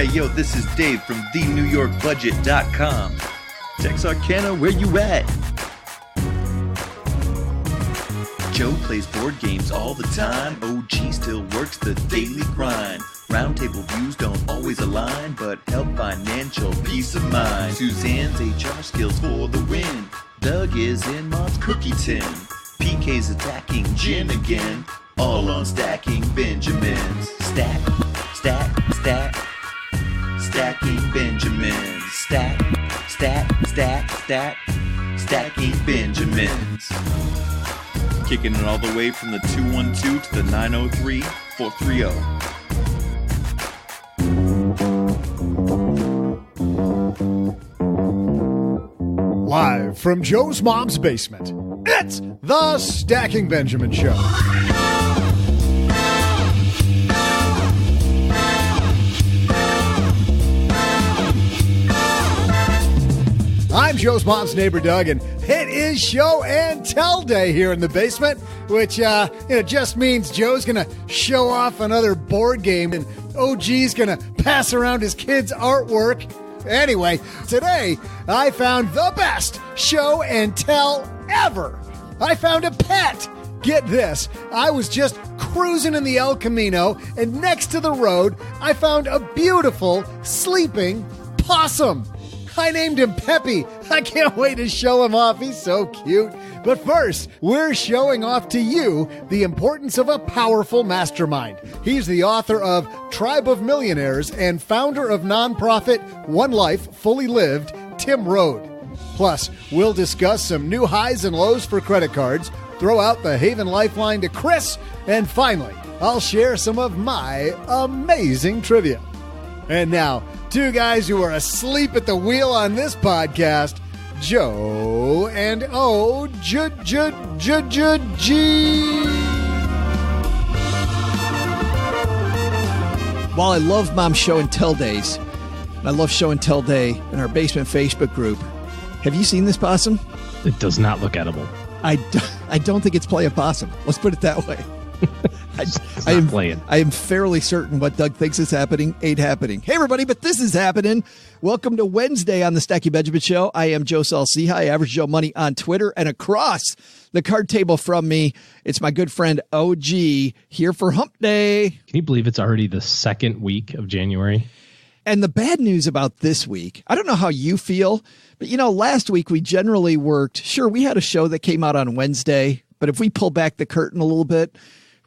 Hey, yo, this is Dave from TheNewYorkBudget.com. Texarkana, where you at? Joe plays board games all the time. OG still works the daily grind. Roundtable views don't always align, but help financial peace of mind. Suzanne's HR skills for the win. Doug is in Mom's cookie tin. PK's attacking Jen again. All on Stacking Benjamins. Stack, stack, stack. Stacking Benjamins. Stack, stack, stack, stack. Stacking Benjamins. Kicking it all the way from the 212 to the 903-430. Live from Joe's mom's basement, it's the Stacking Benjamin Show. I'm Joe's mom's neighbor, Doug, and it is show and tell day here in the basement, which just means Joe's going to show off another board game and OG's going to pass around his kids' artwork. Anyway, today I found the best show and tell ever. I found a pet. Get this, I was just cruising in the El Camino, and next to the road, I found a beautiful sleeping possum. I named him Peppy. I can't wait to show him off. He's so cute. But first, we're showing off to you the importance of a powerful mastermind. He's the author of Tribe of Millionaires and founder of nonprofit One Life Fully Lived, Tim Rhode. Plus, we'll discuss some new highs and lows for credit cards, throw out the Haven Lifeline to Chris, and finally, I'll share some of my amazing trivia. And now, two guys who are asleep at the wheel on this podcast, Joe and O-G. While I love Mom's Show and Tell days, and I love Show and Tell Day in our basement Facebook group, have you seen this possum? It does not look edible. I don't think it's playing possum. Let's put it that way. I am fairly certain what Doug thinks is happening ain't happening. Hey, everybody, but this is happening. Welcome to Wednesday on the Stacking Benjamin Show. I am Joe Saul-Sehy, Average Joe Money on Twitter, and across the card table from me, it's my good friend OG here for Hump Day. Can you believe it's already the second week of January? And the bad news about this week, I don't know how you feel, but last week we generally worked. Sure, we had a show that came out on Wednesday, but if we pull back the curtain a little bit,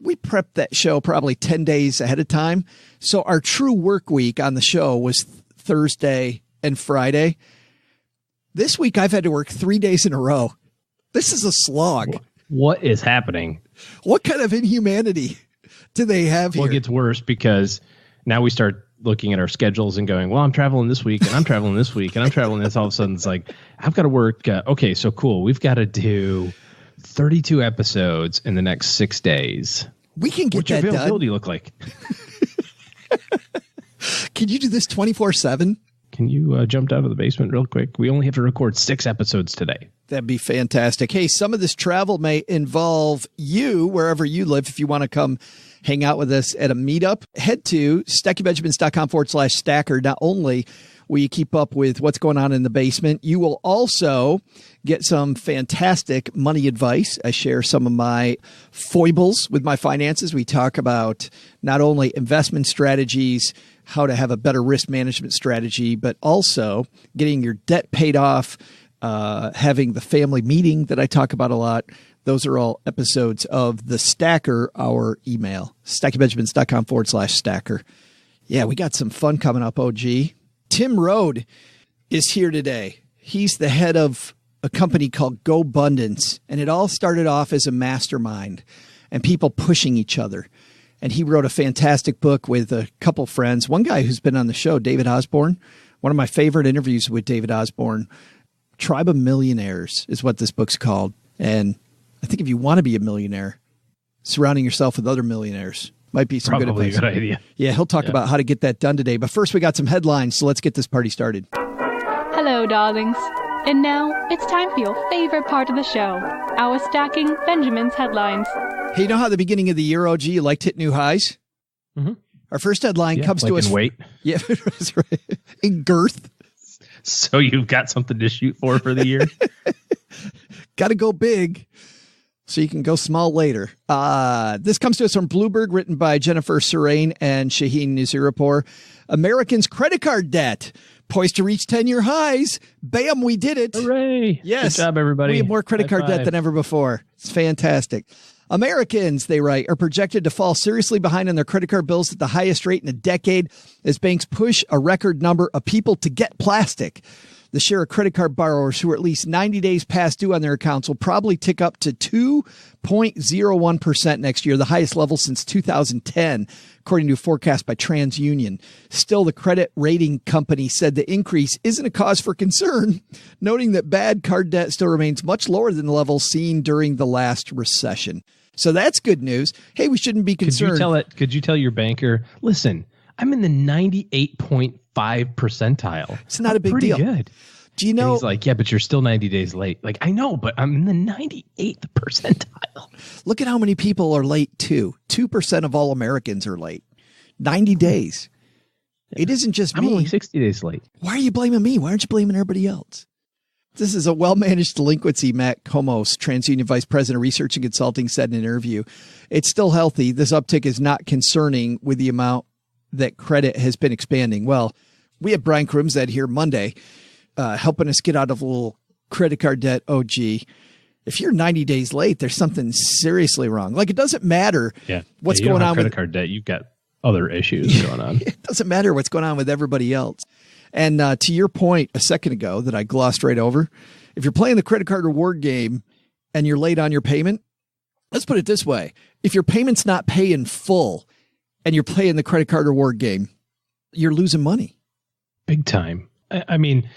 we prepped that show probably 10 days ahead of time. So our true work week on the show was Thursday and Friday. This week I've had to work 3 days in a row. This is a slog. What is happening? What kind of inhumanity do they have here? Well, it gets worse because now we start looking at our schedules and going, well, I'm traveling this week and I'm traveling this week and I'm traveling this. All of a sudden it's like, I've got to work. Okay, so cool. We've got to do 32 episodes in the next 6 days. We can get What's that your done. availability look like? Can you do this 24/7? Can you jump out of the basement real quick? We only have to record 6 episodes today. That'd be fantastic. Hey, some of this travel may involve you wherever you live. If you want to come hang out with us at a meetup, head to stackingbenjamins.com/stacker. Not only will you keep up with what's going on in the basement, you will also get some fantastic money advice. I share some of my foibles with my finances. We talk about not only investment strategies, how to have a better risk management strategy, but also getting your debt paid off, having the family meeting that I talk about a lot. Those are all episodes of the Stacker, our email, stackingbenjamins.com/stacker. Yeah, we got some fun coming up, OG. Tim Rhode is here today. He's the head of a company called GoBundance, and it all started off as a mastermind and people pushing each other. And he wrote a fantastic book with a couple friends. One guy who's been on the show, David Osborne, one of my favorite interviews with David Osborne. Tribe of Millionaires is what this book's called. And I think if you want to be a millionaire, surrounding yourself with other millionaires might be some Probably good advice. a good idea. Yeah, he'll talk about how to get that done today. But first, we got some headlines, so let's get this party started. Hello, darlings. And now, it's time for your favorite part of the show, our Stacking Benjamin's headlines. Hey, you know how at the beginning of the year, OG, you liked hit new highs? Mm-hmm. Our first headline comes like to us. In weight. Yeah, that's right. In girth. So you've got something to shoot for the year. Got to go big so you can go small later. This comes to us from Bloomberg, written by Jennifer Surain and Shaheen Nizirapur. Americans' credit card debt poised to reach 10-year highs. Bam, we did it. Hooray. Yes. Good job, everybody. We have more credit High card debt five. than ever before. It's fantastic. Americans, they write, are projected to fall seriously behind on their credit card bills at the highest rate in a decade as banks push a record number of people to get plastic. The share of credit card borrowers who are at least 90 days past due on their accounts will probably tick up to 2.01% next year, the highest level since 2010, according to a forecast by TransUnion. Still, the credit rating company said the increase isn't a cause for concern, noting that bad card debt still remains much lower than the level seen during the last recession. So that's good news. Hey, we shouldn't be concerned. Could you tell your banker, listen, I'm in the 98.5 percentile. It's not a big pretty deal. Good. Do you know? And he's like, yeah, but you're still 90 days late. Like, I know, but I'm in the 98th percentile. Look at how many people are late too. 2% of all Americans are late. 90 days. It isn't just me. I'm only 60 days late. Why are you blaming me? Why aren't you blaming everybody else? This is a well-managed delinquency, Matt Komos, TransUnion Vice President of Research and Consulting, said in an interview. It's still healthy. This uptick is not concerning with the amount that credit has been expanding. Well, we have Brian Krumzad here Monday helping us get out of a little credit card debt. Oh, gee. If you're 90 days late, there's something seriously wrong. Like, it doesn't matter what's you don't going have on credit with card debt. You've got other issues going on. It doesn't matter what's going on with everybody else. And to your point a second ago that I glossed right over, if you're playing the credit card reward game and you're late on your payment, let's put it this way. If your payment's not paid in full and you're playing the credit card reward game, you're losing money. Big time. I mean,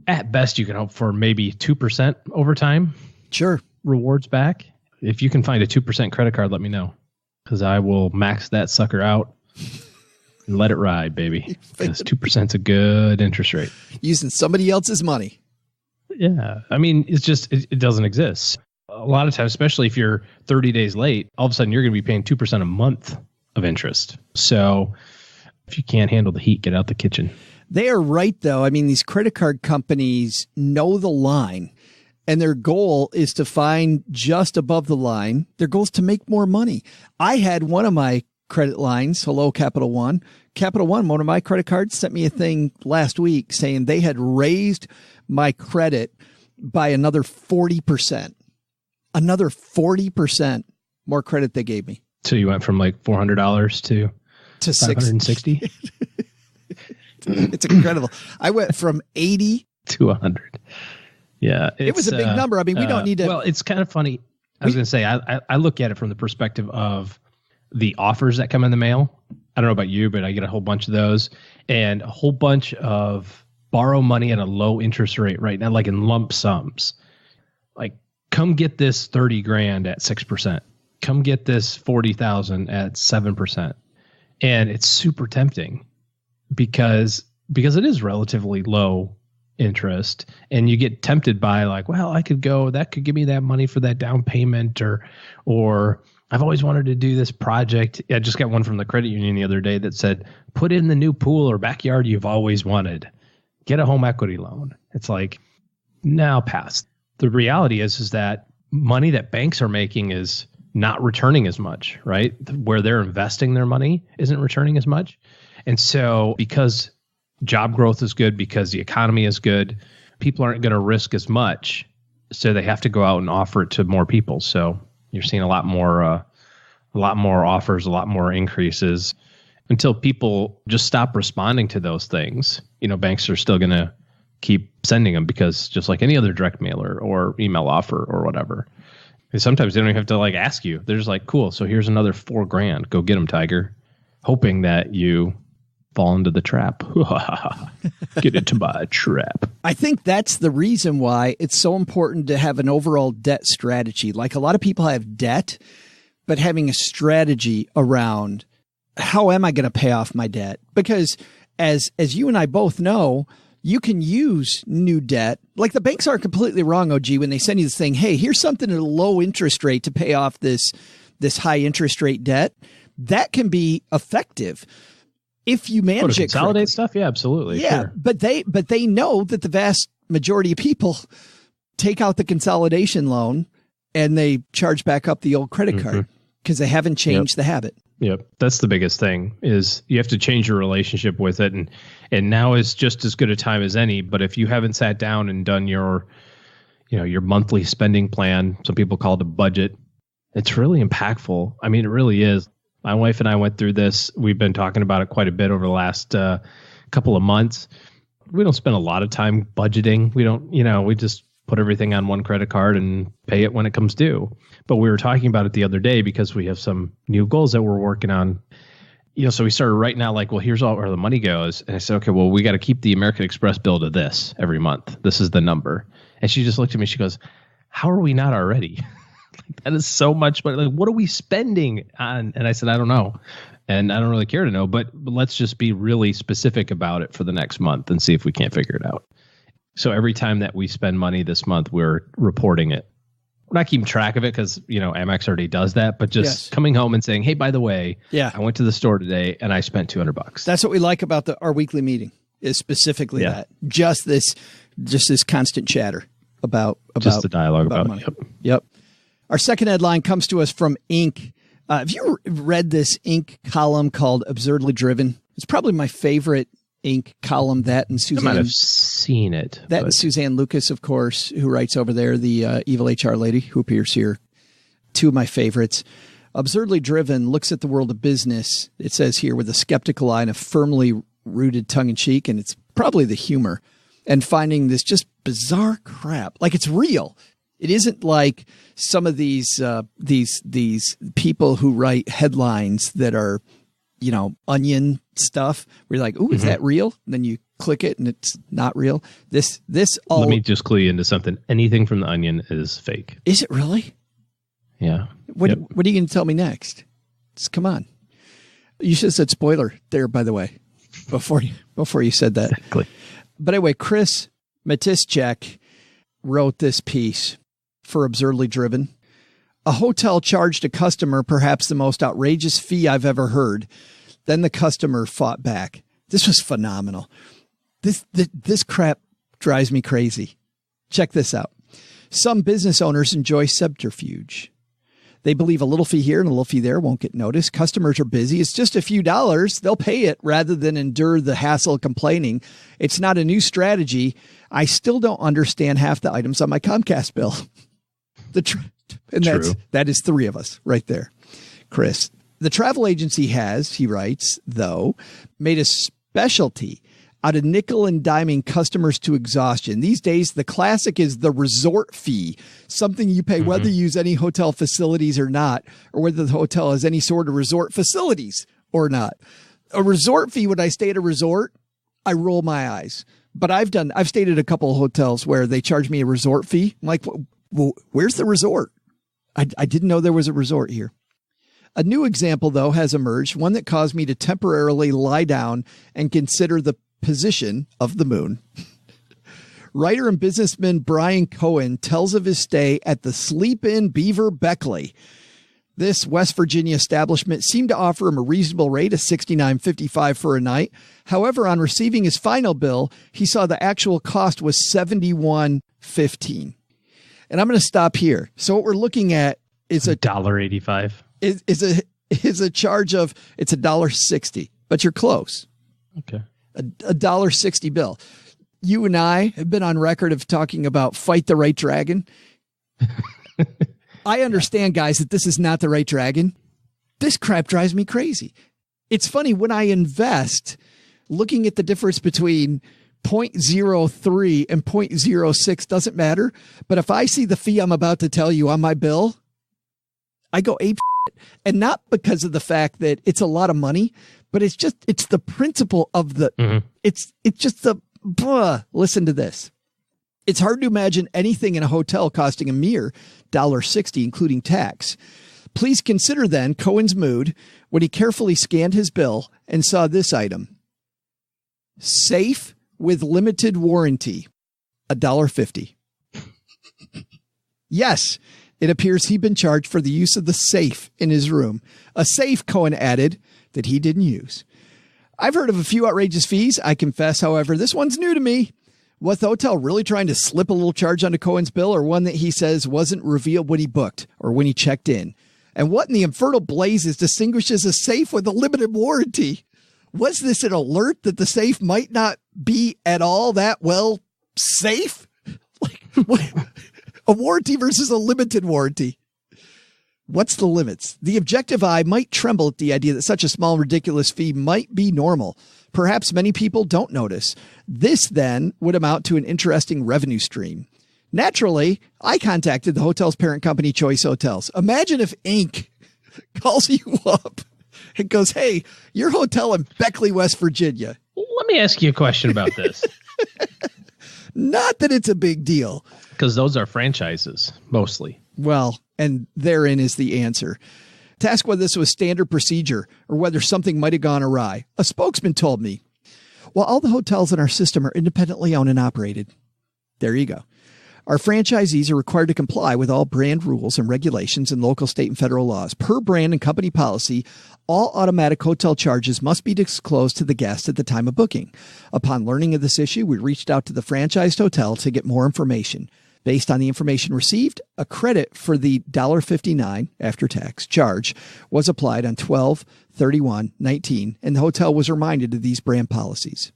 at best, you can hope for maybe 2% over time. Sure. Rewards back. If you can find a 2% credit card, let me know, because I will max that sucker out and let it ride, baby. Because 2% is a good interest rate. Using somebody else's money. Yeah. I mean, it's just, it doesn't exist. A lot of times, especially if you're 30 days late, all of a sudden you're going to be paying 2% a month of interest. So if you can't handle the heat, get out the kitchen. They are right, though. I mean, these credit card companies know the line, and their goal is to find just above the line. Their goal is to make more money. I had one of my credit lines, hello, Capital One. Capital One, one of my credit cards, sent me a thing last week saying they had raised my credit by another 40%. Another 40% more credit they gave me. So you went from like $400 to $560? It's incredible. I went from 80 to 100. Yeah. It was a big number. I mean, we don't need to. Well, it's kind of funny. I was going to say, I look at it from the perspective of the offers that come in the mail. I don't know about you, but I get a whole bunch of those and a whole bunch of borrow money at a low interest rate right now, like in lump sums. Like, come get this 30 grand at 6%. Come get this 40,000 at 7%. And it's super tempting because it is relatively low interest, and you get tempted by like, well, that could give me that money for that down payment, or I've always wanted to do this project. I just got one from the credit union the other day that said, put in the new pool or backyard you've always wanted. Get a home equity loan. It's like, now pass. The reality is that money that banks are making is not returning as much, right? Where they're investing their money isn't returning as much. And so because job growth is good, because the economy is good, people aren't going to risk as much. So they have to go out and offer it to more people. So you're seeing a lot more offers, a lot more increases until people just stop responding to those things. You know, banks are still going to keep sending them because just like any other direct mailer or email offer or whatever. And sometimes they don't even have to like ask you. They're just like, cool. So here's another $4,000. Go get them, Tiger. Hoping that you fall into the trap. Get into my trap. I think that's the reason why it's so important to have an overall debt strategy. Like, a lot of people have debt, but having a strategy around how am I going to pay off my debt? Because as you and I both know, you can use new debt. Like, the banks aren't completely wrong, OG, when they send you this thing, hey, here's something at a low interest rate to pay off this high interest rate debt. that can be effective if you manage it consolidate correctly. stuff. Yeah, absolutely. Yeah, sure. but they know that the vast majority of people take out the consolidation loan and they charge back up the old credit card because they haven't changed the habit. Yep. That's the biggest thing is you have to change your relationship with it. And now is just as good a time as any. But if you haven't sat down and done your monthly spending plan, some people call it a budget, it's really impactful. I mean, it really is. My wife and I went through this. We've been talking about it quite a bit over the last couple of months. We don't spend a lot of time budgeting. We don't, we just put everything on one credit card and pay it when it comes due. But we were talking about it the other day because we have some new goals that we're working on. So we started writing out like, well, here's all where the money goes. And I said, okay, well, we got to keep the American Express bill to this every month. This is the number. And she just looked at me. She goes, how are we not already? That is so much. But like, what are we spending on? And I said, I don't know. And I don't really care to know, but let's just be really specific about it for the next month and see if we can't figure it out. So every time that we spend money this month, we're reporting it. We're not keeping track of it because, Amex already does that, but just coming home and saying, hey, by the way, I went to the store today and I spent $200. That's what we like about our weekly meeting is specifically that. Just this constant chatter about just the dialogue about money. Yep. Our second headline comes to us from Inc. Have you read this Inc. column called Absurdly Driven? It's probably my favorite Inc. column, that and Suzanne. I might have seen it. And Suzanne Lucas, of course, who writes over there, the evil HR lady who appears here. Two of my favorites. Absurdly Driven looks at the world of business, it says here, with a skeptical eye and a firmly rooted tongue-in-cheek, and it's probably the humor, and finding this just bizarre crap. Like, it's real. It isn't like some of these people who write headlines that are, onion stuff where you're like, ooh, is that real? And then you click it and it's not real. This all. Let me just clue you into something. Anything from the Onion is fake. Is it really? Yeah. What are you going to tell me next? Just come on. You should have said spoiler there, by the way, before you said that. Exactly. But anyway, Chris Matischek wrote this piece for Absurdly Driven. A hotel charged a customer perhaps the most outrageous fee I've ever heard. Then the customer fought back. This was phenomenal. This crap drives me crazy. Check this out. Some business owners enjoy subterfuge. They believe a little fee here and a little fee there won't get noticed. Customers are busy. It's just a few dollars. They'll pay it rather than endure the hassle of complaining. It's not a new strategy. I still don't understand half the items on my Comcast bill. That is three of us right there. Chris, the travel agency has, he writes, though, made a specialty out of nickel and diming customers to exhaustion. These days, the classic is the resort fee, something you pay whether you use any hotel facilities or not, or whether the hotel has any sort of resort facilities or not. A resort fee, when I stay at a resort, I roll my eyes. But I've stayed at a couple of hotels where they charge me a resort fee. I'm like, well, where's the resort? I didn't know there was a resort here. A new example, though, has emerged, one that caused me to temporarily lie down and consider the position of the moon. Writer and businessman Brian Cohen tells of his stay at the Sleep Inn Beaver Beckley. This West Virginia establishment seemed to offer him a reasonable rate of $69.55 for a night. However, on receiving his final bill, he saw the actual cost was $71.15. And I'm going to stop here. So what we're looking at is $1.85. Is a charge of, it's $1.60, but you're close. Okay. A $1.60 bill. You and I have been on record of talking about fight the right dragon. I understand, guys, that this is not the right dragon. This crap drives me crazy. It's funny when I invest, looking at the difference between 0.03 and 0.06 doesn't matter. But if I see the fee I'm about to tell you on my bill, I go ape shit. And not because of the fact that it's a lot of money, but it's the principle of it's just listen to this. It's hard to imagine anything in a hotel costing a mere $1.60, including tax. Please consider then Cohen's mood when he carefully scanned his bill and saw this item. Safe with limited warranty, $1.50. Yes, It appears he'd been charged for the use of the safe in his room, a safe, Cohen added, that he didn't use. I've heard of a few outrageous fees. I confess, however, this one's new to me. Was the hotel really trying to slip a little charge onto Cohen's bill, or one that he says wasn't revealed when he booked or when he checked in? And what in the infernal blazes distinguishes a safe with a limited warranty? Was this an alert that the safe might not be at all that well safe? Like a warranty versus a limited warranty. What's the limits? The objective eye might tremble at the idea that such a small, ridiculous fee might be normal. Perhaps many people don't notice. This then would amount to an interesting revenue stream. Naturally, I contacted the hotel's parent company, Choice Hotels. Imagine if Inc. calls you up and goes, hey, your hotel in Beckley, West Virginia. Let me ask you a question about this. Not that it's a big deal. Because those are franchises, mostly. Well, and therein is the answer. To ask whether this was standard procedure or whether something might have gone awry, a spokesman told me, well, all the hotels in our system are independently owned and operated. There you go. Our franchisees are required to comply with all brand rules and regulations and local, state, and federal laws. Per brand and company policy, all automatic hotel charges must be disclosed to the guest at the time of booking. Upon learning of this issue, we reached out to the franchised hotel to get more information. Based on the information received, a credit for the $1.59 after-tax charge was applied on 12/31/19, and the hotel was reminded of these brand policies.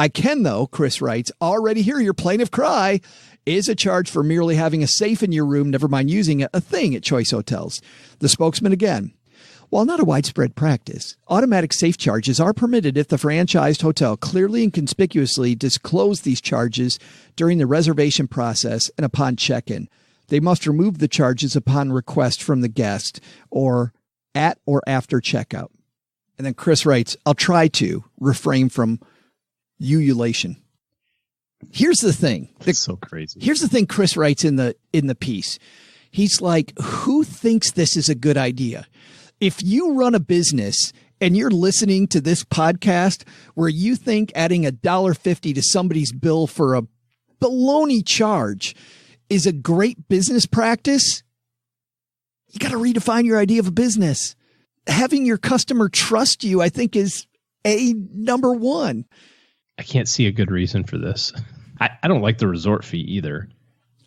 I can, though, Chris writes, already hear your plaintiff cry. Is a charge for merely having a safe in your room, never mind using it, a thing at Choice Hotels? The spokesman again. While not a widespread practice, automatic safe charges are permitted if the franchised hotel clearly and conspicuously disclosed these charges during the reservation process and upon check-in. They must remove the charges upon request from the guest or at or after checkout. And then Chris writes, I'll try to refrain from ululation. Here's the thing. That's so crazy. Here's the thing Chris writes in the piece. He's like, who thinks this is a good idea? If you run a business and you're listening to this podcast where you think adding $1.50 to somebody's bill for a baloney charge is a great business practice, you got to redefine your idea of a business. Having your customer trust you, I think, is number one. I can't see a good reason for this. I don't like the resort fee either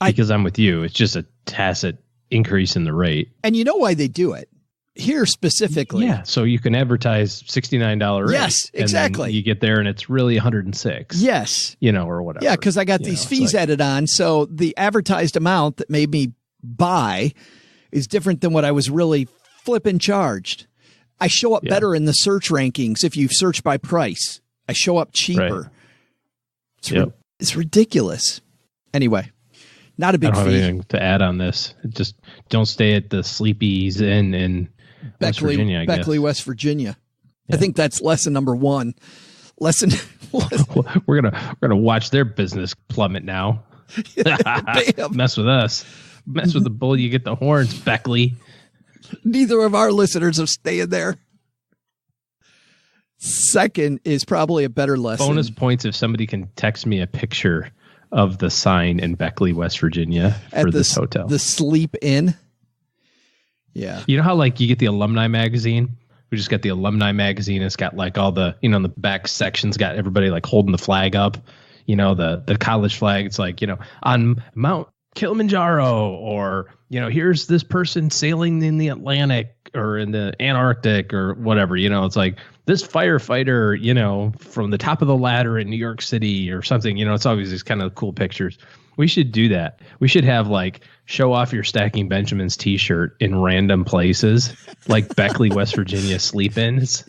because I'm with you. It's just a tacit increase in the rate. And you know why they do it here specifically. Yeah. So you can advertise $69 rate. Yes, exactly. And then you get there and it's really $106. Yes. Or whatever. Yeah. Cause I got these fees added on. So the advertised amount that made me buy is different than what I was really flipping charged. I show up better in the search rankings. If you search by price, I show up cheaper. Right. It's ridiculous. Anyway, not a big fee. I don't have fee. anything to add on this. Just don't stay at the Sleepy's Inn in West Virginia, I guess. Beckley, West Virginia. Yeah. I think that's lesson number one. We're gonna watch their business plummet now. Mess with us. Mess with the bull, you get the horns, Beckley. Neither of our listeners are staying there. Second is probably a better lesson. Bonus points if somebody can text me a picture of the sign in Beckley, West Virginia for this hotel. The Sleep Inn. Yeah. You know how you get the alumni magazine? We just got the alumni magazine. It's got all the, the back section's got everybody holding the flag up, the college flag. It's on Mount Kilimanjaro, or, here's this person sailing in the Atlantic or in the Antarctic or whatever, it's this firefighter, from the top of the ladder in New York City or something, it's always these kind of cool pictures. We should do that. We should have show off your Stacking Benjamins t-shirt in random places, like Beckley, West Virginia sleep-ins.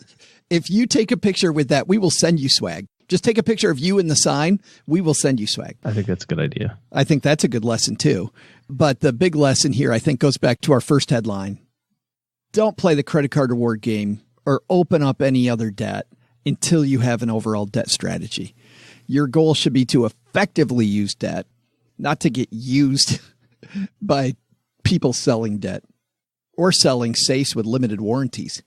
If you take a picture with that, we will send you swag. Just take a picture of you in the sign. We will send you swag. I think that's a good idea. I think that's a good lesson too. But the big lesson here, I think, goes back to our first headline. Don't play the credit card reward game or open up any other debt until you have an overall debt strategy. Your goal should be to effectively use debt, not to get used by people selling debt or selling safes with limited warranties.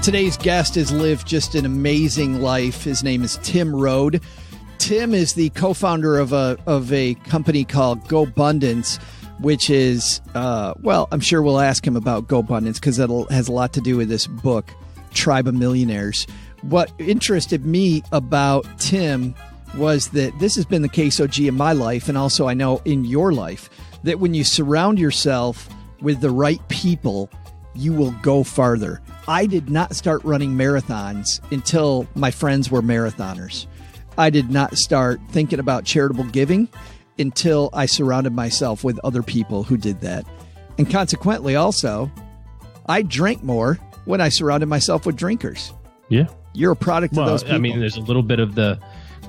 Today's guest has lived just an amazing life. His name is Tim Rhode. Tim is the co-founder of a company called GoBundance, which is, I'm sure we'll ask him about GoBundance because that has a lot to do with this book, Tribe of Millionaires. What interested me about Tim was that this has been the case, OG, in my life, and also I know in your life, that when you surround yourself with the right people, you will go farther. I did not start running marathons until my friends were marathoners. I did not start thinking about charitable giving until I surrounded myself with other people who did that. And consequently, also, I drank more when I surrounded myself with drinkers. Yeah. You're a product of those people. I mean, there's a little bit of the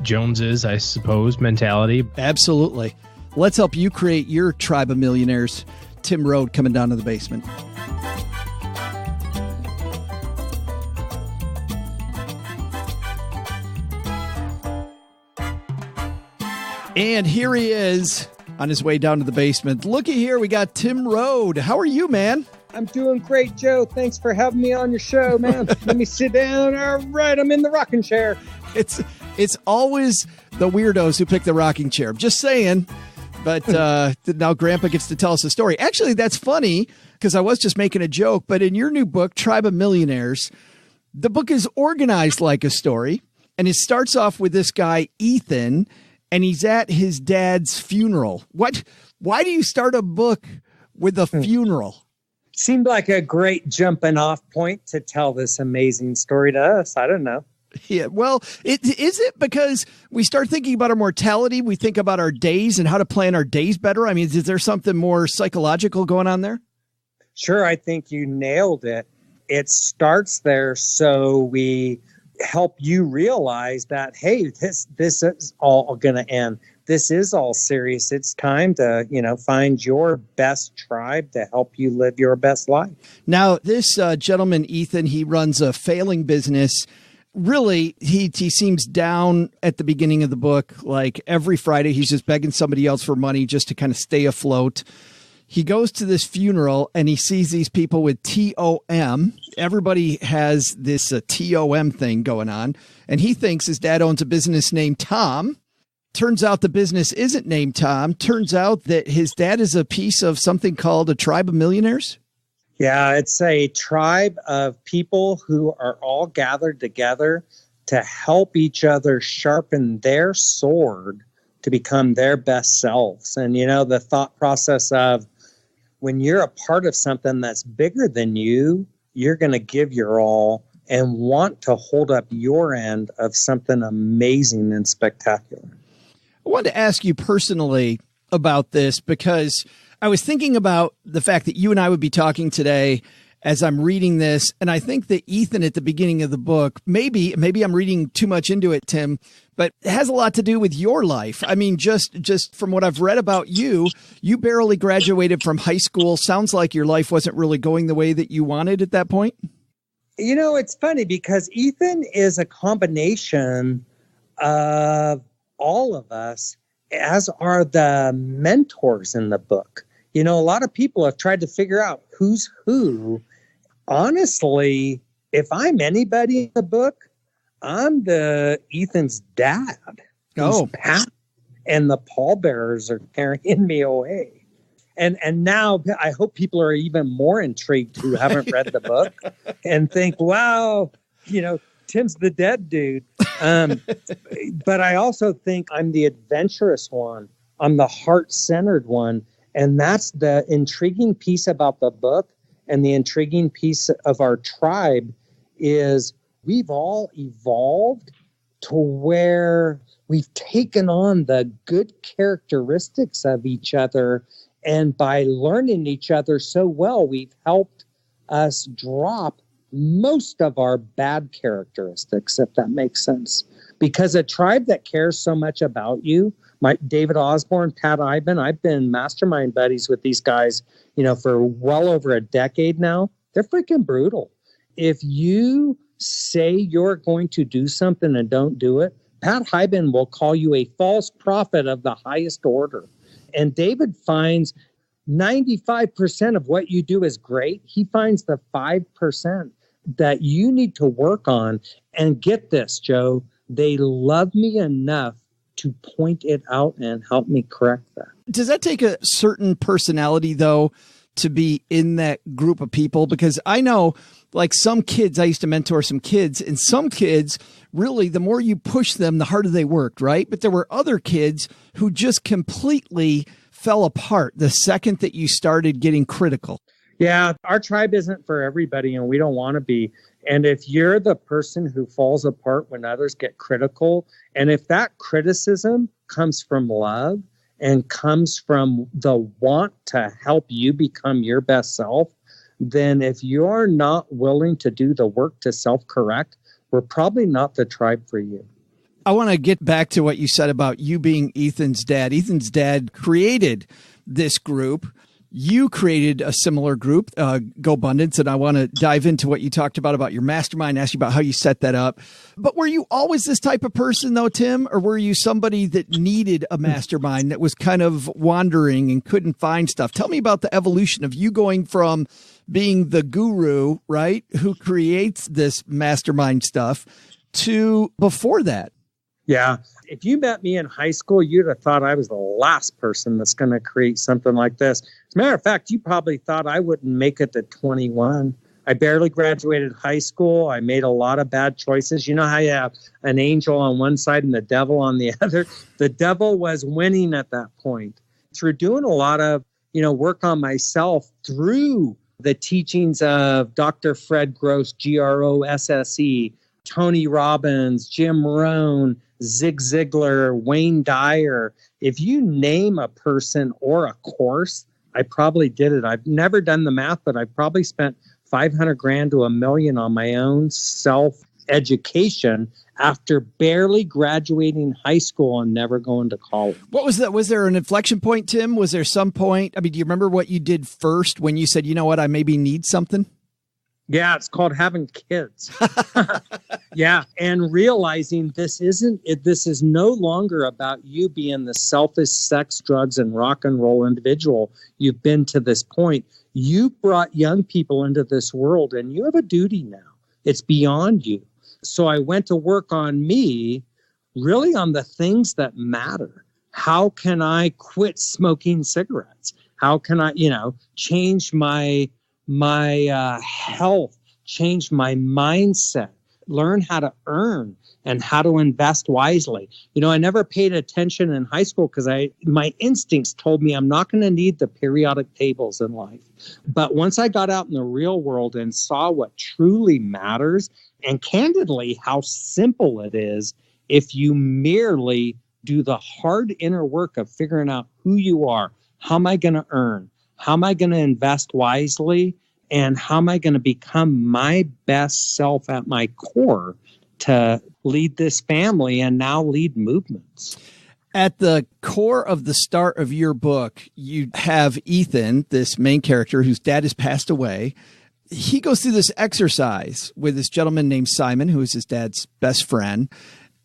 Joneses, I suppose, mentality. Absolutely. Let's help you create your tribe of millionaires. Tim Rhode coming down to the basement. And here he is on his way down to the basement. Looky here, we got Tim Rhode. How are you, man? I'm doing great, Joe. Thanks for having me on your show, man. Let me sit down. All right, I'm in the rocking chair. It's always the weirdos who pick the rocking chair. I'm just saying. But now Grandpa gets to tell us a story. Actually, that's funny because I was just making a joke. But in your new book, Tribe of Millionaires, the book is organized like a story. And it starts off with this guy, Ethan, and he's at his dad's funeral. What? Why do you start a book with a funeral? Seemed like a great jumping off point to tell this amazing story to us. I don't know. Yeah, well, is it because we start thinking about our mortality? We think about our days and how to plan our days better. I mean, is there something more psychological going on there? Sure, I think you nailed it. It starts there so we help you realize that, hey, this is all going to end. This is all serious. It's time to, find your best tribe to help you live your best life. Now, this gentleman, Ethan, he runs a failing business. Really, he seems down at the beginning of the book. Like every Friday, he's just begging somebody else for money just to kind of stay afloat. He goes to this funeral and he sees these people with TOM. Everybody has this TOM thing going on. And he thinks his dad owns a business named Tom. Turns out the business isn't named Tom. Turns out that his dad is a piece of something called a Tribe of Millionaires. Yeah, it's a tribe of people who are all gathered together to help each other sharpen their sword to become their best selves. And, the thought process of when you're a part of something that's bigger than you, you're going to give your all and want to hold up your end of something amazing and spectacular. I wanted to ask you personally about this because I was thinking about the fact that you and I would be talking today as I'm reading this. And I think that Ethan at the beginning of the book, maybe I'm reading too much into it, Tim, but it has a lot to do with your life. I mean, just from what I've read about you, you barely graduated from high school. Sounds like your life wasn't really going the way that you wanted at that point. It's funny because Ethan is a combination of all of us, as are the mentors in the book. A lot of people have tried to figure out who's who. Honestly, if I'm anybody in the book, I'm the Ethan's dad. Oh, Pat, and the pallbearers are carrying me away. And now I hope people are even more intrigued who haven't read the book and think, wow, Tim's the dead dude. But I also think I'm the adventurous one. I'm the heart-centered one. And that's the intriguing piece about the book and the intriguing piece of our tribe is we've all evolved to where we've taken on the good characteristics of each other. And by learning each other so well, we've helped us drop most of our bad characteristics, if that makes sense. Because a tribe that cares so much about you, David Osborne, Pat Ivan, I've been mastermind buddies with these guys, for well over a decade now. They're freaking brutal. If you say you're going to do something and don't do it, Pat Ivan will call you a false prophet of the highest order. And David finds 95% of what you do is great. He finds the 5% that you need to work on. And get this, Joe, they love me enough to point it out and help me correct that. Does that take a certain personality, though, to be in that group of people? Because I know, like some kids, I used to mentor some kids, and some kids, really, the more you push them, the harder they worked, right? But there were other kids who just completely fell apart the second that you started getting critical. Yeah, our tribe isn't for everybody, and we don't want to be. And if you're the person who falls apart when others get critical, and if that criticism comes from love and comes from the want to help you become your best self, then if you're not willing to do the work to self-correct, we're probably not the tribe for you. I want to get back to what you said about you being Ethan's dad. Ethan's dad created this group. You created a similar group, Go Abundance, and I want to dive into what you talked about your mastermind, ask you about how you set that up. But were you always this type of person, though, Tim, or were you somebody that needed a mastermind that was kind of wandering and couldn't find stuff? Tell me about the evolution of you going from being the guru, right, who creates this mastermind stuff, to before that. Yeah. If you met me in high school, you'd have thought I was the last person that's going to create something like this. As a matter of fact, you probably thought I wouldn't make it to 21. I barely graduated high school. I made a lot of bad choices. You know how you have an angel on one side and the devil on the other? The devil was winning at that point. Through doing a lot of, work on myself through the teachings of Dr. Fred Gross, Grosse, Tony Robbins, Jim Rohn, Zig Ziglar, Wayne Dyer. If you name a person or a course, I probably did it. I've never done the math, but I probably spent $500,000 to $1 million on my own self-education after barely graduating high school and never going to college. What was that? Was there an inflection point, Tim? Was there some point? I mean, do you remember what you did first when you said, you know what, I maybe need something? Yeah, it's called having kids. Yeah, and realizing this is no longer about you being the selfish sex, drugs, and rock and roll individual you've been to this point. You brought young people into this world, and you have a duty now. It's beyond you. So I went to work on me, really on the things that matter. How can I quit smoking cigarettes? How can I, change my health, change my mindset, learn how to earn and how to invest wisely. I never paid attention in high school because my instincts told me I'm not going to need the periodic tables in life. But once I got out in the real world and saw what truly matters, and candidly, how simple it is if you merely do the hard inner work of figuring out who you are, how am I going to earn? How am I going to invest wisely? And how am I going to become my best self at my core to lead this family and now lead movements? At the core of the start of your book, you have Ethan, this main character whose dad has passed away. He goes through this exercise with this gentleman named Simon, who is his dad's best friend.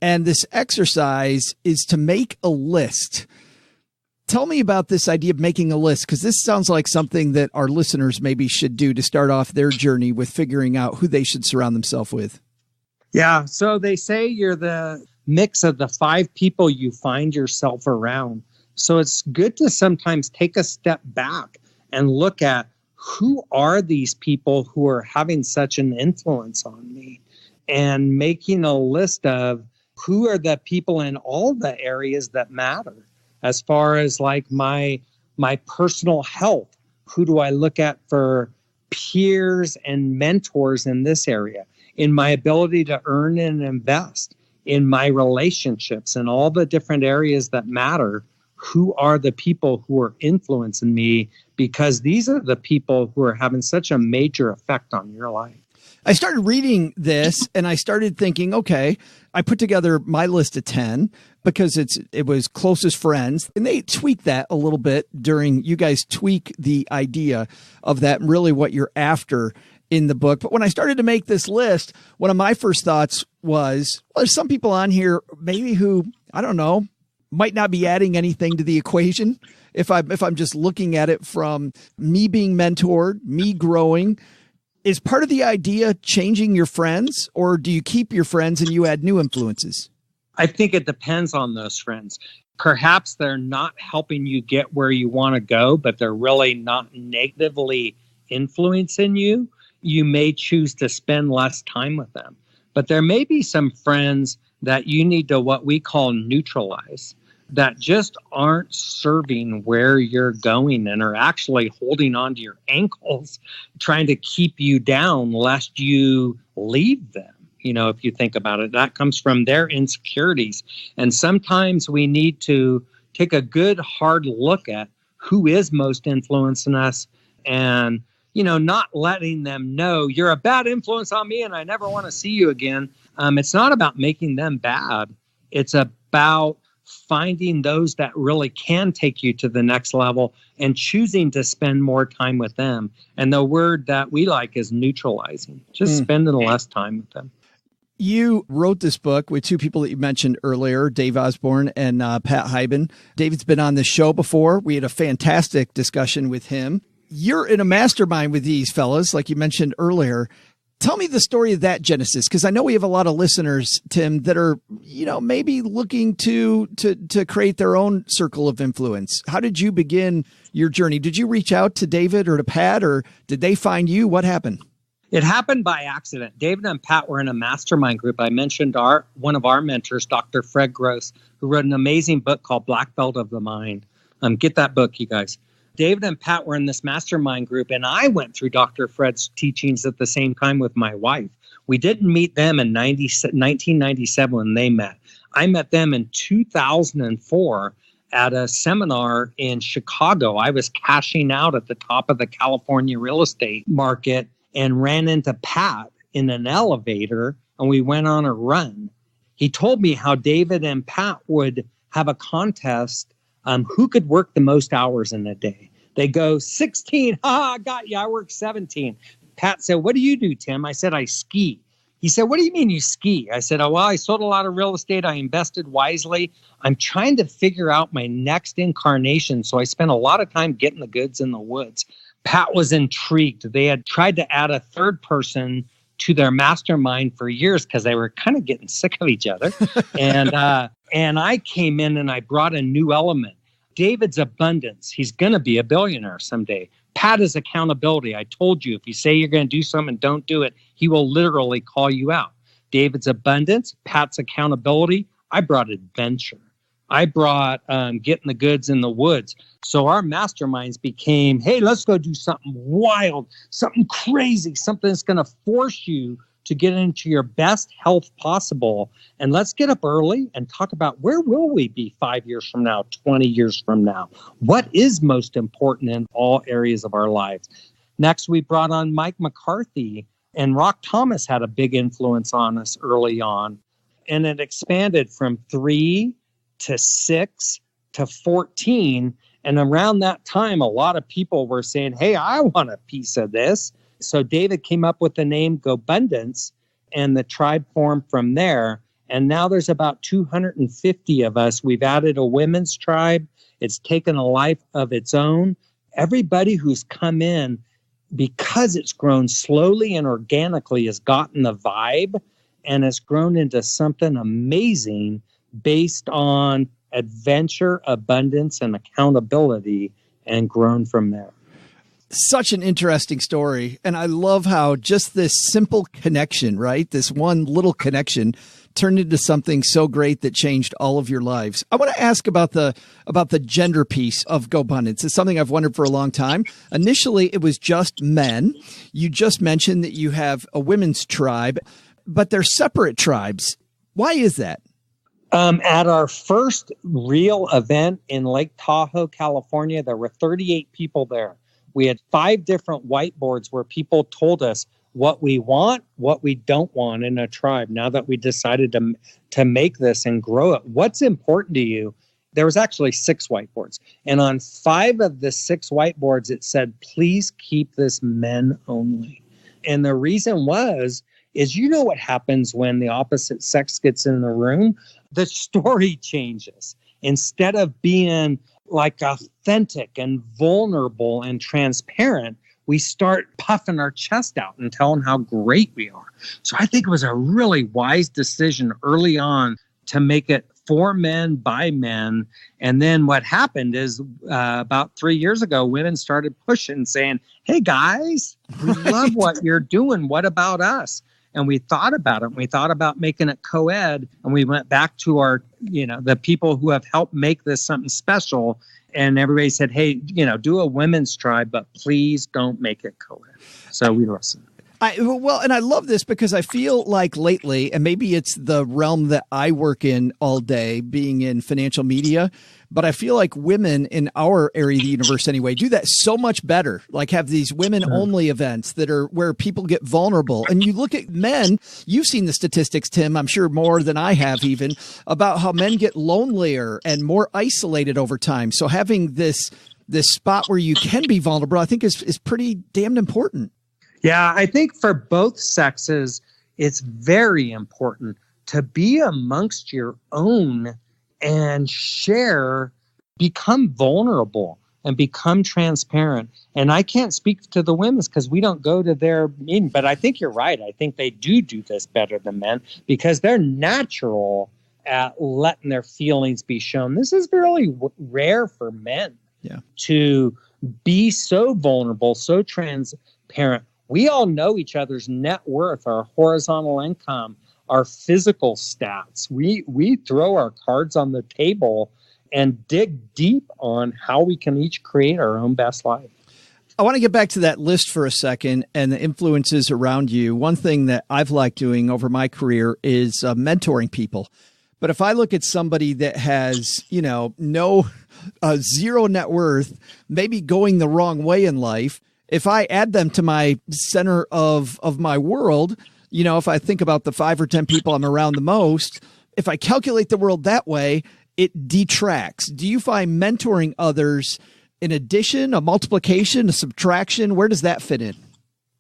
And this exercise is to make a list. Tell me about this idea of making a list, because this sounds like something that our listeners maybe should do to start off their journey with figuring out who they should surround themselves with. Yeah. So they say you're the mix of the 5 people you find yourself around. So it's good to sometimes take a step back and look at who are these people who are having such an influence on me, and making a list of who are the people in all the areas that matter. As far as like my personal health, who do I look at for peers and mentors in this area? In my ability to earn and invest, in my relationships, and all the different areas that matter, who are the people who are influencing me? Because these are the people who are having such a major effect on your life. I started reading this and I started thinking, okay, I put together my list of 10 because it was closest friends, and they tweak that a little bit you guys tweak the idea of that and really what you're after in the book. But when I started to make this list, one of my first thoughts was, well, there's some people on here maybe who, I don't know, might not be adding anything to the equation. If I'm just looking at it from me being mentored, me growing, Is part of the idea changing your friends, or do you keep your friends and you add new influences? I think it depends on those friends. Perhaps they're not helping you get where you want to go, but they're really not negatively influencing you. You may choose to spend less time with them. But there may be some friends that you need to what we call neutralize, that just aren't serving where you're going and are actually holding on to your ankles, trying to keep you down lest you leave them. You know, if you think about it, that comes from their insecurities. And sometimes we need to take a good hard look at who is most influencing us and, you know, not letting them know you're a bad influence on me and I never want to see you again. It's not about making them bad. It's about finding those that really can take you to the next level and choosing to spend more time with them. And the word that we like is neutralizing, just spending less time with them. You wrote this book with two people that you mentioned earlier, Dave Osborne and Pat Hyben. David's been on this show before. We had a fantastic discussion with him. You're in a mastermind with these fellas, like you mentioned earlier. Tell me the story of that genesis, because I know we have a lot of listeners, Tim, that are, you know, maybe looking to create their own circle of influence. How did you begin your journey? Did you reach out to David or to Pat, or did they find you? What happened? It happened by accident. David and Pat were in a mastermind group. I mentioned one of our mentors, Dr. Fred Gross, who wrote an amazing book called Black Belt of the Mind. Get that book, you guys. David and Pat were in this mastermind group, and I went through Dr. Fred's teachings at the same time with my wife. We didn't meet them in 1997 when they met. I met them in 2004 at a seminar in Chicago. I was cashing out at the top of the California real estate market and ran into Pat in an elevator, and we went on a run. He told me how David and Pat would have a contest who could work the most hours in a day. They go 16. I got you. I work 17. Pat said, what do you do, Tim? I said, I ski. He said, what do you mean you ski? I said, oh, well, I sold a lot of real estate. I invested wisely. I'm trying to figure out my next incarnation. So I spent a lot of time getting the goods in the woods. Pat was intrigued. They had tried to add a third person to their mastermind for years because they were kind of getting sick of each other. And I came in and I brought a new element. David's abundance. He's going to be a billionaire someday. Pat is accountability. I told you, if you say you're going to do something and don't do it, he will literally call you out. David's abundance, Pat's accountability. I brought adventure. I brought getting the goods in the woods. So our masterminds became, hey, let's go do something wild, something crazy, something that's going to force you to get into your best health possible. And let's get up early and talk about where will we be 5 years from now, 20 years from now? What is most important in all areas of our lives? Next, we brought on Mike McCarthy, and Rock Thomas had a big influence on us early on. And it expanded from 3 to 6 to 14. And around that time, a lot of people were saying, hey, I want a piece of this. So David came up with the name GoBundance, and the tribe formed from there. And now there's about 250 of us. We've added a women's tribe. It's taken a life of its own. Everybody who's come in, because it's grown slowly and organically, has gotten the vibe and has grown into something amazing based on adventure, abundance, and accountability, and grown from there. Such an interesting story. And I love how just this simple connection, right? This one little connection turned into something so great that changed all of your lives. I want to ask about the gender piece of GoBundance. It's something I've wondered for a long time. Initially, it was just men. You just mentioned that you have a women's tribe, but they're separate tribes. Why is that? At our first real event in Lake Tahoe, California, there were 38 people there. We had 5 different whiteboards where people told us what we want, what we don't want in a tribe. Now that we decided to make this and grow it, what's important to you? There was actually 6 whiteboards. And on 5 of the 6 whiteboards, it said, please keep this men only. And the reason is you know what happens when the opposite sex gets in the room? The story changes. Instead of being like authentic and vulnerable and transparent, we start puffing our chest out and telling how great we are. So I think it was a really wise decision early on to make it for men by men. And then what happened is about 3 years ago, women started pushing, saying, hey, guys, we love what you're doing. What about us? And we thought about it. We thought about making it co-ed. And we went back to our, the people who have helped make this something special. And everybody said, hey, do a women's tribe, but please don't make it co-ed. So we listened. And I love this because I feel like lately, and maybe it's the realm that I work in all day, being in financial media, but I feel like women in our area of the universe anyway do that so much better. Like have these women only events that are where people get vulnerable. And you look at men, you've seen the statistics, Tim, I'm sure more than I have even, about how men get lonelier and more isolated over time. So having this spot where you can be vulnerable, I think is pretty damned important. Yeah, I think for both sexes, it's very important to be amongst your own and share, become vulnerable and become transparent. And I can't speak to the women's because we don't go to their meeting, but I think you're right. I think they do this better than men because they're natural at letting their feelings be shown. This is really rare for men to be so vulnerable, so transparent. We all know each other's net worth, our horizontal income, our physical stats. We throw our cards on the table and dig deep on how we can each create our own best life. I want to get back to that list for a second and the influences around you. One thing that I've liked doing over my career is mentoring people. But if I look at somebody that has, zero net worth, maybe going the wrong way in life, if I add them to my center of my world, if I think about the 5 or 10 people I'm around the most, if I calculate the world that way, it detracts. Do you find mentoring others an addition, a multiplication, a subtraction? Where does that fit in?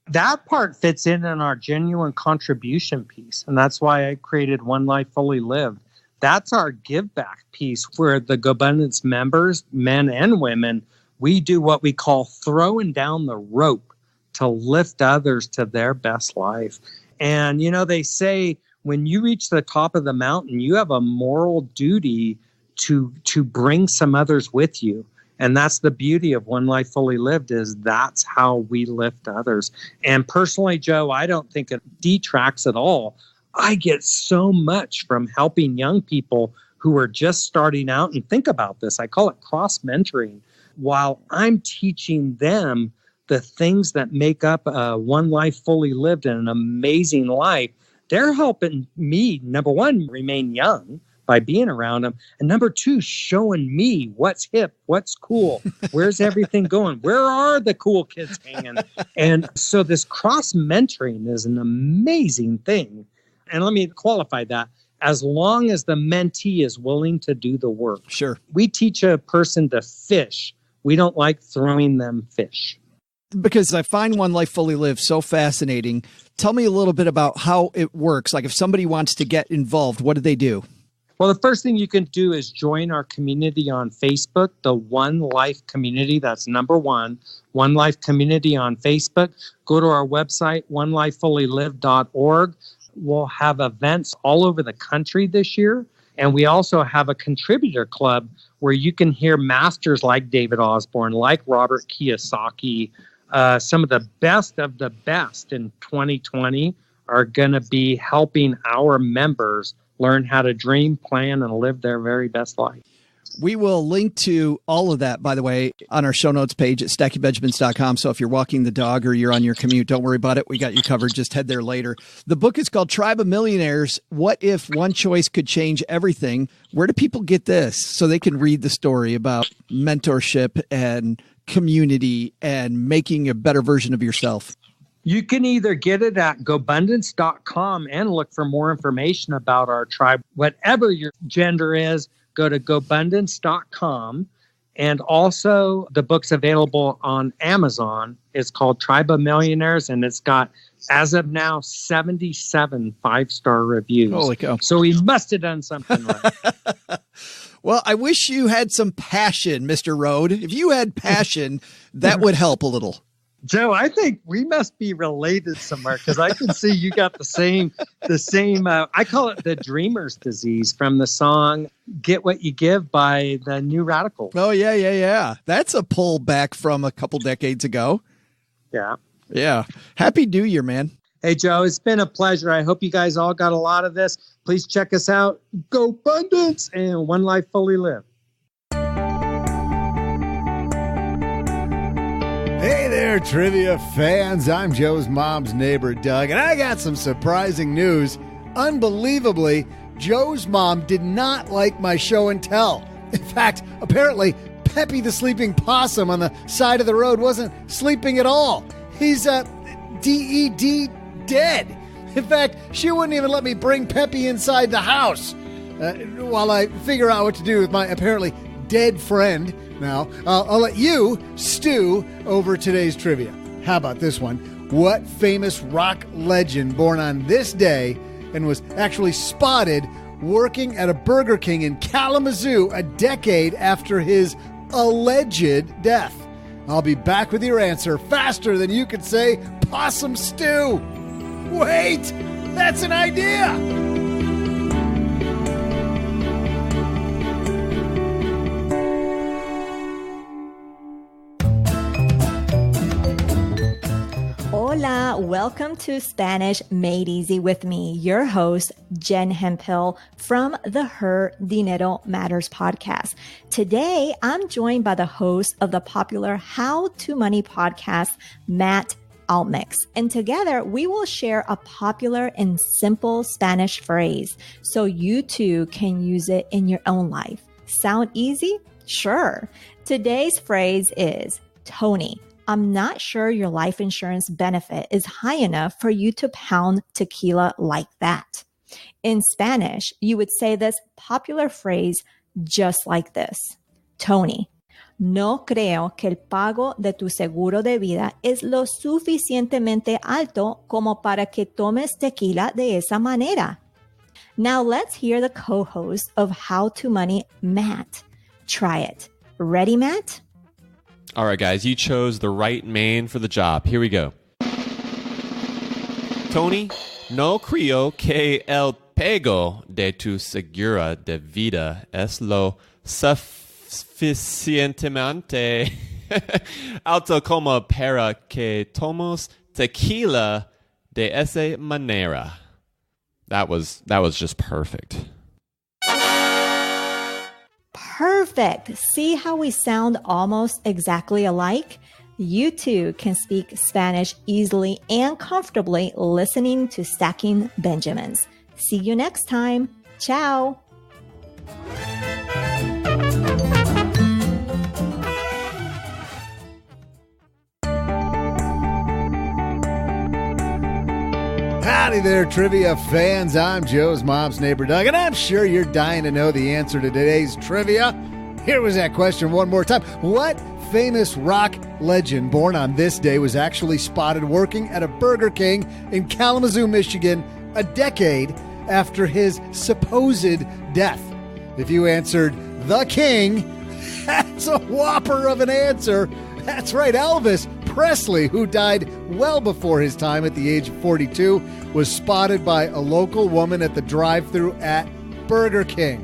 That part fits in our genuine contribution piece. And that's why I created One Life Fully Lived. That's our give back piece where the GoBundance members, men and women, we do what we call throwing down the rope to lift others to their best life. And, they say when you reach the top of the mountain, you have a moral duty to bring some others with you. And that's the beauty of One Life Fully Lived is that's how we lift others. And personally, Joe, I don't think it detracts at all. I get so much from helping young people who are just starting out. And think about this. I call it cross-mentoring. While I'm teaching them the things that make up One Life Fully Lived and an amazing life, they're helping me, number one, remain young by being around them. And number two, showing me what's hip, what's cool, where's everything going, where are the cool kids hanging? And so this cross-mentoring is an amazing thing. And let me qualify that. As long as the mentee is willing to do the work. Sure. We teach a person to fish. We don't like throwing them fish. Because I find One Life Fully Lived so fascinating. Tell me a little bit about how it works. Like if somebody wants to get involved, what do they do? Well, the first thing you can do is join our community on Facebook, the One Life Community. That's number one, One Life Community on Facebook. Go to our website, onelifefullylived.org. We'll have events all over the country this year. And we also have a contributor club where you can hear masters like David Osborne, like Robert Kiyosaki. Some of the best in 2020 are going to be helping our members learn how to dream, plan, and live their very best life. We will link to all of that, by the way, on our show notes page at stackingbenjamins.com. So if you're walking the dog or you're on your commute, don't worry about it. We got you covered. Just head there later. The book is called Tribe of Millionaires. What if one choice could change everything? Where do people get this so they can read the story about mentorship and community and making a better version of yourself? You can either get it at GoBundance.com and look for more information about our tribe. Whatever your gender is, go to GoBundance.com. And also the book's available on Amazon. It's called Tribe of Millionaires, and it's got, as of now, 77 5-star reviews. Holy cow. So we must have done something right. Well, I wish you had some passion, Mr. Rhode. If you had passion, that would help a little. Joe, I think we must be related somewhere because I can see you got the same. I call it the dreamer's disease from the song "Get What You Give" by the New Radicals. Oh yeah. That's a pullback from a couple decades ago. Yeah. Happy New Year, man. Hey, Joe, it's been a pleasure. I hope you guys all got a lot of this. Please check us out. Go Abundance and One Life Fully Lived. Hey there, trivia fans. I'm Joe's mom's neighbor, Doug, and I got some surprising news. Unbelievably, Joe's mom did not like my show and tell. In fact, apparently, Peppy the sleeping possum on the side of the road wasn't sleeping at all. He's DED dead. In fact, she wouldn't even let me bring Peppy inside the house while I figure out what to do with my apparently dead friend. Now, I'll let you stew over today's trivia. How about this one? What famous rock legend born on this day and was actually spotted working at a Burger King in Kalamazoo a decade after his alleged death? I'll be back with your answer faster than you could say possum stew. Wait, that's an idea. Hola, welcome to Spanish Made Easy with me, your host, Jen Hemphill from the Her Dinero Matters podcast. Today, I'm joined by the host of the popular How to Money podcast, Matt Altmix. And together, we will share a popular and simple Spanish phrase so you too can use it in your own life. Sound easy? Sure. Today's phrase is, Tony, I'm not sure your life insurance benefit is high enough for you to pound tequila like that. In Spanish, you would say this popular phrase just like this. Tony, no creo que el pago de tu seguro de vida es lo suficientemente alto como para que tomes tequila de esa manera. Now let's hear the co-host of How to Money, Matt. Try it. Ready, Matt? All right, guys, you chose the right man for the job. Here we go. Tony, no creo que el pago de tu seguro de vida es lo suficientemente alto como para que tomes tequila de esa manera. That was just perfect. Perfect. See how we sound almost exactly alike? You too can speak Spanish easily and comfortably listening to Stacking Benjamins. See you next time. Ciao. Howdy there, trivia fans. I'm Joe's mom's neighbor, Doug, and I'm sure you're dying to know the answer to today's trivia. Here was that question one more time. What famous rock legend born on this day was actually spotted working at a Burger King in Kalamazoo, Michigan, a decade after his supposed death? If you answered The King, that's a whopper of an answer. That's right, Elvis Presley, who died well before his time at the age of 42, was spotted by a local woman at the drive-thru at Burger King.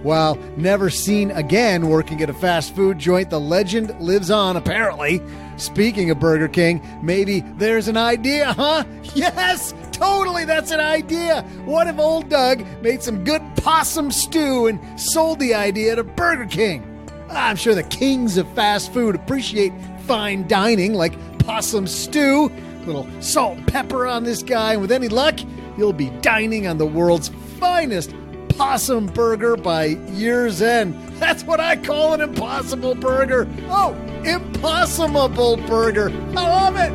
While never seen again working at a fast food joint, the legend lives on, apparently. Speaking of Burger King, maybe there's an idea, huh? Yes, totally, that's an idea. What if old Doug made some good possum stew and sold the idea to Burger King? I'm sure the kings of fast food appreciate fine dining like possum stew. Little salt and pepper on this guy, and with any luck, you'll be dining on the world's finest possum burger by year's end. That's what I call an impossible burger. Oh, impossible burger. I love it.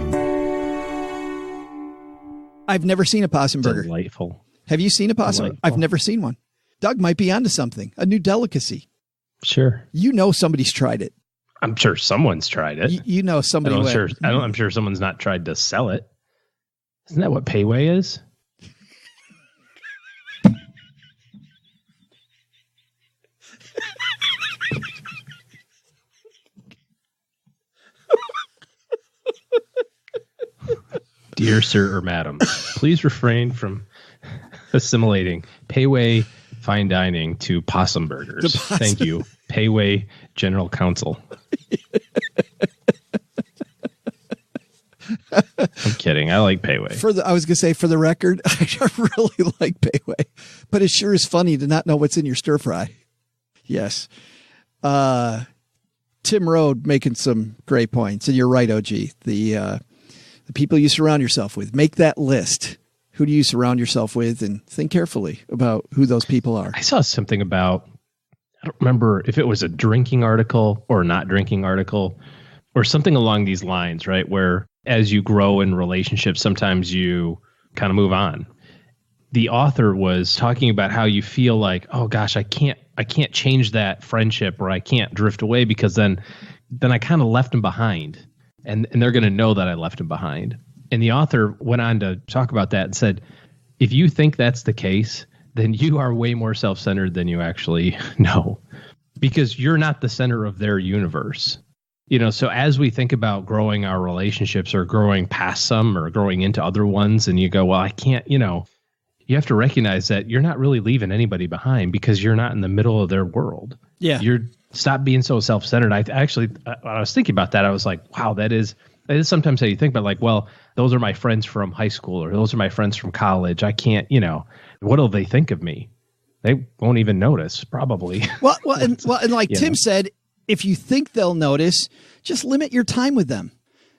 I've never seen a possum burger. Delightful. Have you seen a possum? Delightful. I've never seen one. Doug might be onto something, a new delicacy. Sure. You know somebody's tried it. I'm sure someone's tried it. You know somebody went. I'm sure someone's not tried to sell it. Isn't that what payway is? Dear sir or madam, please refrain from assimilating Payway fine dining to possum burgers. Thank you. Payway General Counsel. I'm kidding. I like Payway. I was going to say, for the record, I really like Payway, but it sure is funny to not know what's in your stir fry. Yes. Tim Rhode making some great points, and you're right, OG. The people you surround yourself with, make that list. Who do you surround yourself with, and think carefully about who those people are. I saw something about, I don't remember if it was a drinking article or not drinking article or something along these lines, right? Where as you grow in relationships, sometimes you kind of move on. The author was talking about how you feel like, oh gosh, I can't change that friendship, or I can't drift away because then I kind of left him behind, and they're going to know that I left him behind. And the author went on to talk about that and said, if you think that's the case, then you are way more self-centered than you actually know, because you're not the center of their universe. So as we think about growing our relationships or growing past some or growing into other ones, and you go, well, I can't, you have to recognize that you're not really leaving anybody behind because you're not in the middle of their world. Yeah. Stop being so self-centered. I actually, when I was thinking about that, I was like, wow, that is sometimes how you think about, like, well, those are my friends from high school, or those are my friends from college. I can't, what'll they think of me? They won't even notice, probably. Well, and like Tim said, if you think they'll notice, just limit your time with them.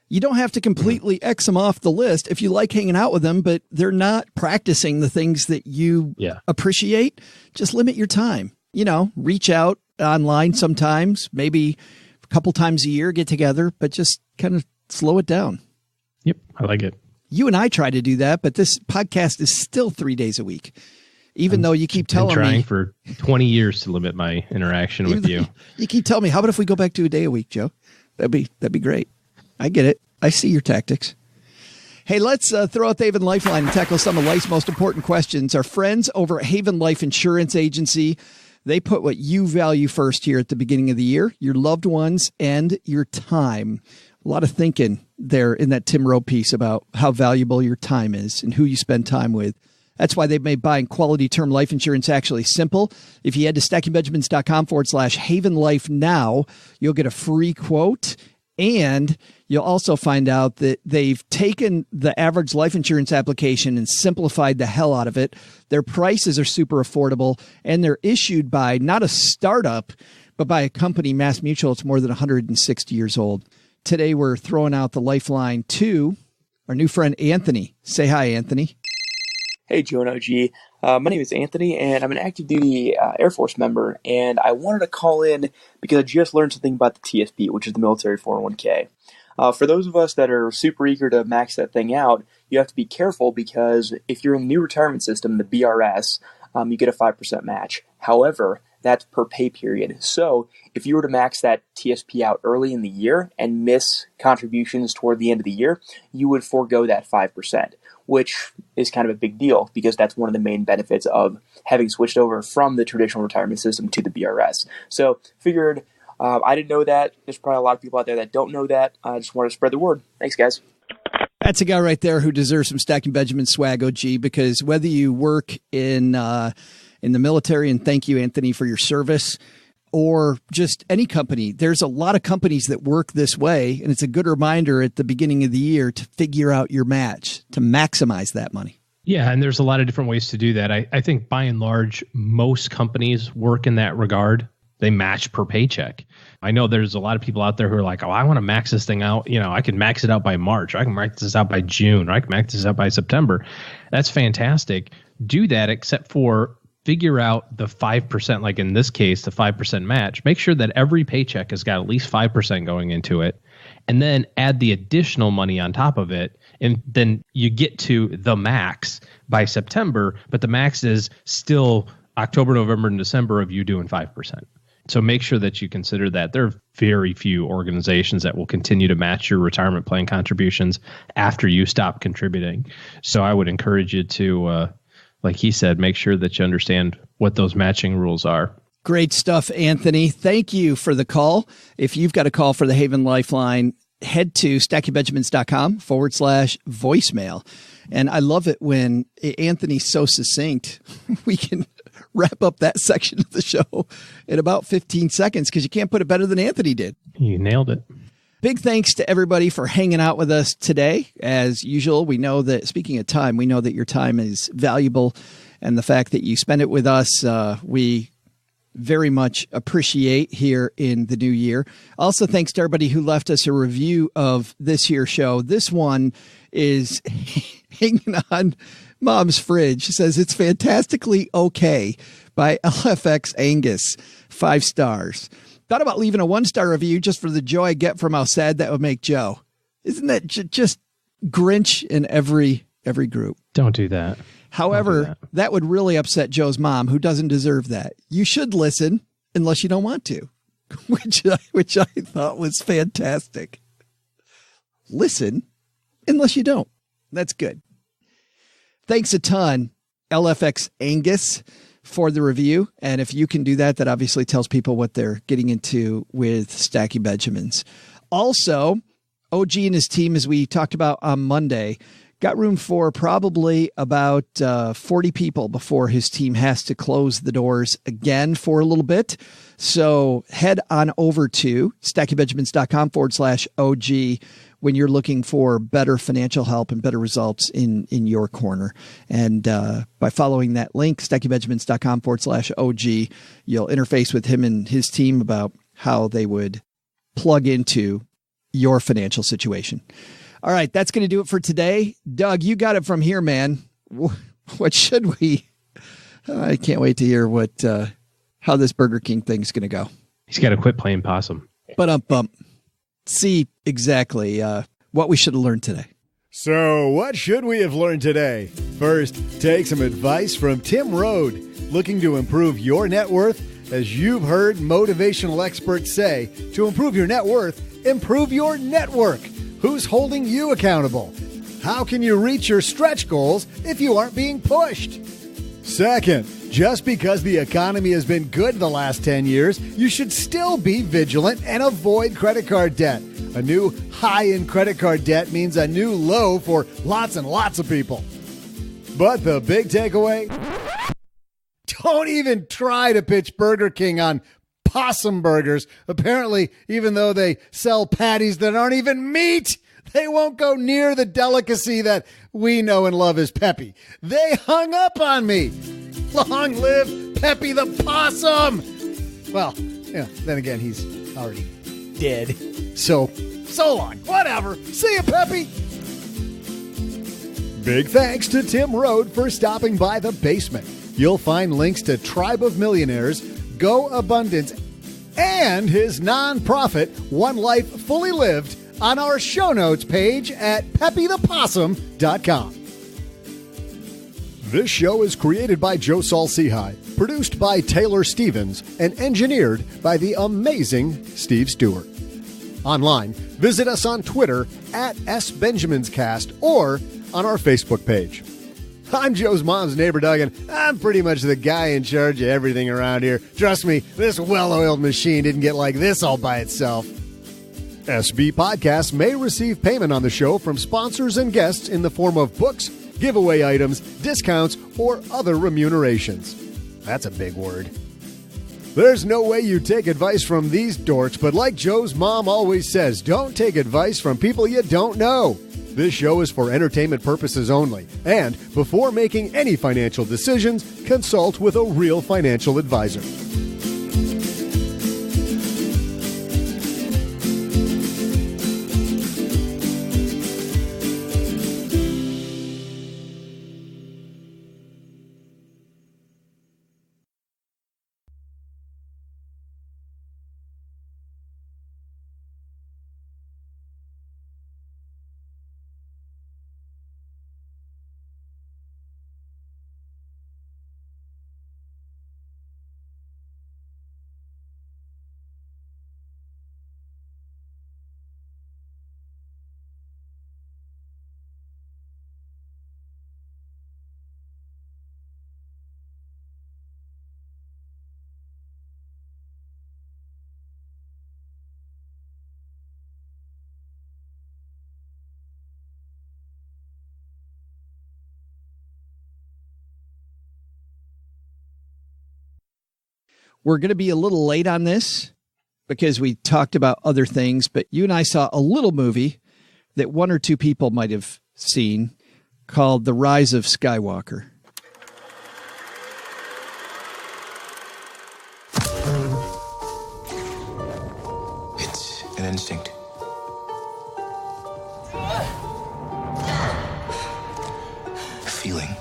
You don't have to completely X them off the list if you like hanging out with them, but they're not practicing the things that you appreciate. Just limit your time. Reach out online sometimes, maybe a couple times a year, get together, but just kind of slow it down. Yep, I like it. You and I try to do that, but this podcast is still 3 days a week. Even though you keep telling me. I'm trying for 20 years to limit my interaction with you. You keep telling me, how about if we go back to a day a week, Joe? That'd be great. I get it. I see your tactics. Hey, let's throw out the Haven Lifeline and tackle some of life's most important questions. Our friends over at Haven Life Insurance Agency, they put what you value first here at the beginning of the year, your loved ones and your time. A lot of thinking there in that Tim Rhode piece about how valuable your time is and who you spend time with. That's why they've made buying quality term life insurance actually simple. If you head to stackingbenjamins.com/Haven Life now, you'll get a free quote. And you'll also find out that they've taken the average life insurance application and simplified the hell out of it. Their prices are super affordable, and they're issued by not a startup, but by a company, Mass Mutual. It's more than 160 years old. Today, we're throwing out the lifeline to our new friend, Anthony. Say hi, Anthony. Hey, Joe and OG. My name is Anthony, and I'm an active duty Air Force member, and I wanted to call in because I just learned something about the TSP, which is the military 401k. For those of us that are super eager to max that thing out, you have to be careful because if you're in the new retirement system, the BRS, you get a 5% match. However, that's per pay period. So if you were to max that TSP out early in the year and miss contributions toward the end of the year, you would forego that 5%. Which is kind of a big deal because that's one of the main benefits of having switched over from the traditional retirement system to the BRS. So figured I didn't know that. There's probably a lot of people out there that don't know that. I just wanted to spread the word. Thanks, guys. That's a guy right there who deserves some Stacking Benjamin swag, OG, because whether you work in the military, and thank you, Anthony, for your service, or just any company. There's a lot of companies that work this way, and it's a good reminder at the beginning of the year to figure out your match, to maximize that money. Yeah, and there's a lot of different ways to do that. I think by and large, most companies work in that regard. They match per paycheck. I know there's a lot of people out there who are like, oh, I want to max this thing out. I can max it out by March. Or I can max this out by June. Or I can max this out by September. That's fantastic. Do that, except for figure out the 5%, like in this case, the 5% match. Make sure that every paycheck has got at least 5% going into it, and then add the additional money on top of it. And then you get to the max by September, but the max is still October, November, and December of you doing 5%. So make sure that you consider that. There are very few organizations that will continue to match your retirement plan contributions after you stop contributing. So I would encourage you to, like he said, make sure that you understand what those matching rules are. Great stuff, Anthony. Thank you for the call. If you've got a call for the Haven Lifeline, head to stackingbenjamins.com/voicemail. And I love it when Anthony's so succinct, we can wrap up that section of the show in about 15 seconds because you can't put it better than Anthony did. You nailed it. Big thanks to everybody for hanging out with us today. As usual, we know that, speaking of time, we know that your time is valuable. And the fact that you spend it with us, we very much appreciate here in the new year. Also, thanks to everybody who left us a review of this here show. This one is hanging on Mom's fridge. She says it's fantastically okay by LFX Angus. 5 stars. Thought about leaving a 1-star review just for the joy I get from how sad that would make Joe. Isn't that just Grinch in every group? Don't do that. However, that would really upset Joe's mom, who doesn't deserve that. You should listen unless you don't want to, which I thought was fantastic. Listen unless you don't. That's good. Thanks a ton, LFX Angus, for the review. And if you can do that, that obviously tells people what they're getting into with Stacking Benjamins. Also, OG and his team, as we talked about on Monday, got room for probably about 40 people before his team has to close the doors again for a little bit. So head on over to stackingbenjamins.com/OG when you're looking for better financial help and better results in your corner. And by following that link, stackingbenjamins.com/OG, you'll interface with him and his team about how they would plug into your financial situation. All right, that's going to do it for today. Doug, you got it from here, man. What should we? I can't wait to hear how this Burger King thing's going to go. He's got to quit playing possum. Bump. See exactly what we should have learned today. So, what should we have learned today? First, take some advice from Tim Rhode. Looking to improve your net worth? As you've heard motivational experts say, to improve your net worth, improve your network. Who's holding you accountable? How can you reach your stretch goals if you aren't being pushed? Second, just because the economy has been good the last 10 years, you should still be vigilant and avoid credit card debt. A new high in credit card debt means a new low for lots and lots of people. But the big takeaway? Don't even try to pitch Burger King on possum burgers. Apparently, even though they sell patties that aren't even meat, they won't go near the delicacy that we know and love as Peppy. They hung up on me. Long live Peppy the possum. Well, yeah, then again, he's already dead. So long. Whatever. See you, Peppy. Big thanks to Tim Rhode for stopping by the basement. You'll find links to Tribe of Millionaires, Go Abundance, and his nonprofit, One Life Fully Lived, on our show notes page at peppythepossum.com. This show is created by Joe Saul-Sehy, produced by Taylor Stevens, and engineered by the amazing Steve Stewart. Online, visit us on Twitter at SBenjaminsCast or on our Facebook page. I'm Joe's mom's neighbor, Doug, and I'm pretty much the guy in charge of everything around here. Trust me, this well-oiled machine didn't get like this all by itself. SB Podcasts may receive payment on the show from sponsors and guests in the form of books, giveaway items, discounts, or other remunerations. That's a big word. There's no way you take advice from these dorks, but like Joe's mom always says, don't take advice from people you don't know. This show is for entertainment purposes only, and before making any financial decisions, consult with a real financial advisor. We're going to be a little late on this because we talked about other things, but you and I saw a little movie that one or two people might have seen called The Rise of Skywalker. It's an instinct. A feeling.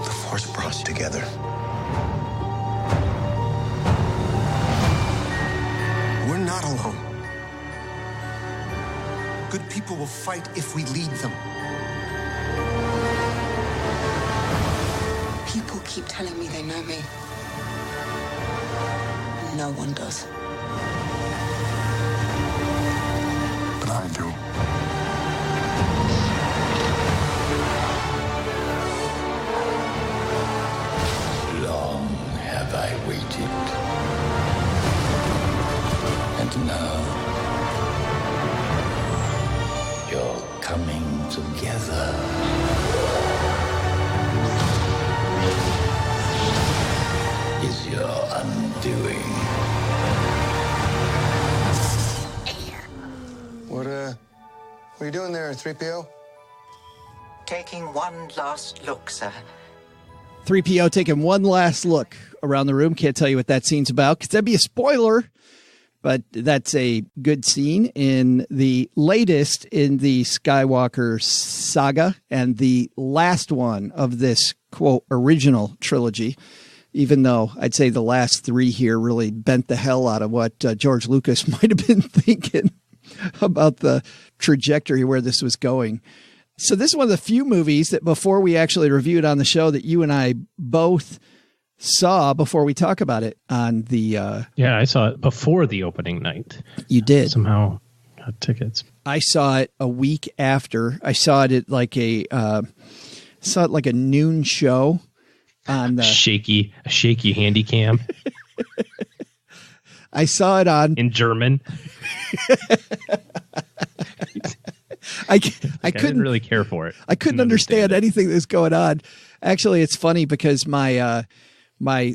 The Force brought us together. We're not alone. Good people will fight if we lead them. People keep telling me they know me. No one does. But I do. Long have I waited. And now you're coming together. Is your undoing. What are you doing there, 3PO? Taking one last look, sir. 3PO taking one last look around the room. Can't tell you what that scene's about because that'd be a spoiler, but that's a good scene in the latest in the Skywalker saga and the last one of this, quote, original trilogy, even though I'd say the last three here really bent the hell out of what George Lucas might have been thinking about the trajectory where this was going. So this is one of the few movies that before we actually reviewed on the show that you and I both saw before we talk about it on the... Yeah, I saw it before the opening night. You did? Somehow got tickets. I saw it a week after. I saw it at like a noon show on the... A shaky handy cam. I saw it on... In German. I couldn't couldn't really care for it. I couldn't understand anything that's going on. Actually, it's funny because my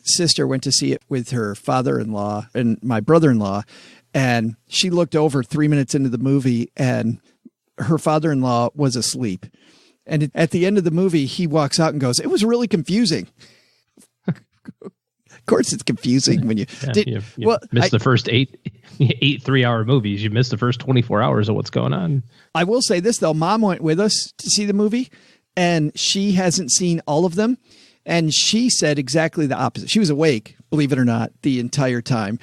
sister went to see it with her father-in-law and my brother-in-law, and she looked over 3 minutes into the movie, and her father-in-law was asleep. And at the end of the movie, he walks out and goes, "It was really confusing." Of course, it's confusing when you missed the first eight 3-hour movies. You missed the first 24 hours of what's going on. I will say this, though. Mom went with us to see the movie, and she hasn't seen all of them. And she said exactly the opposite. She was awake, believe it or not, the entire time.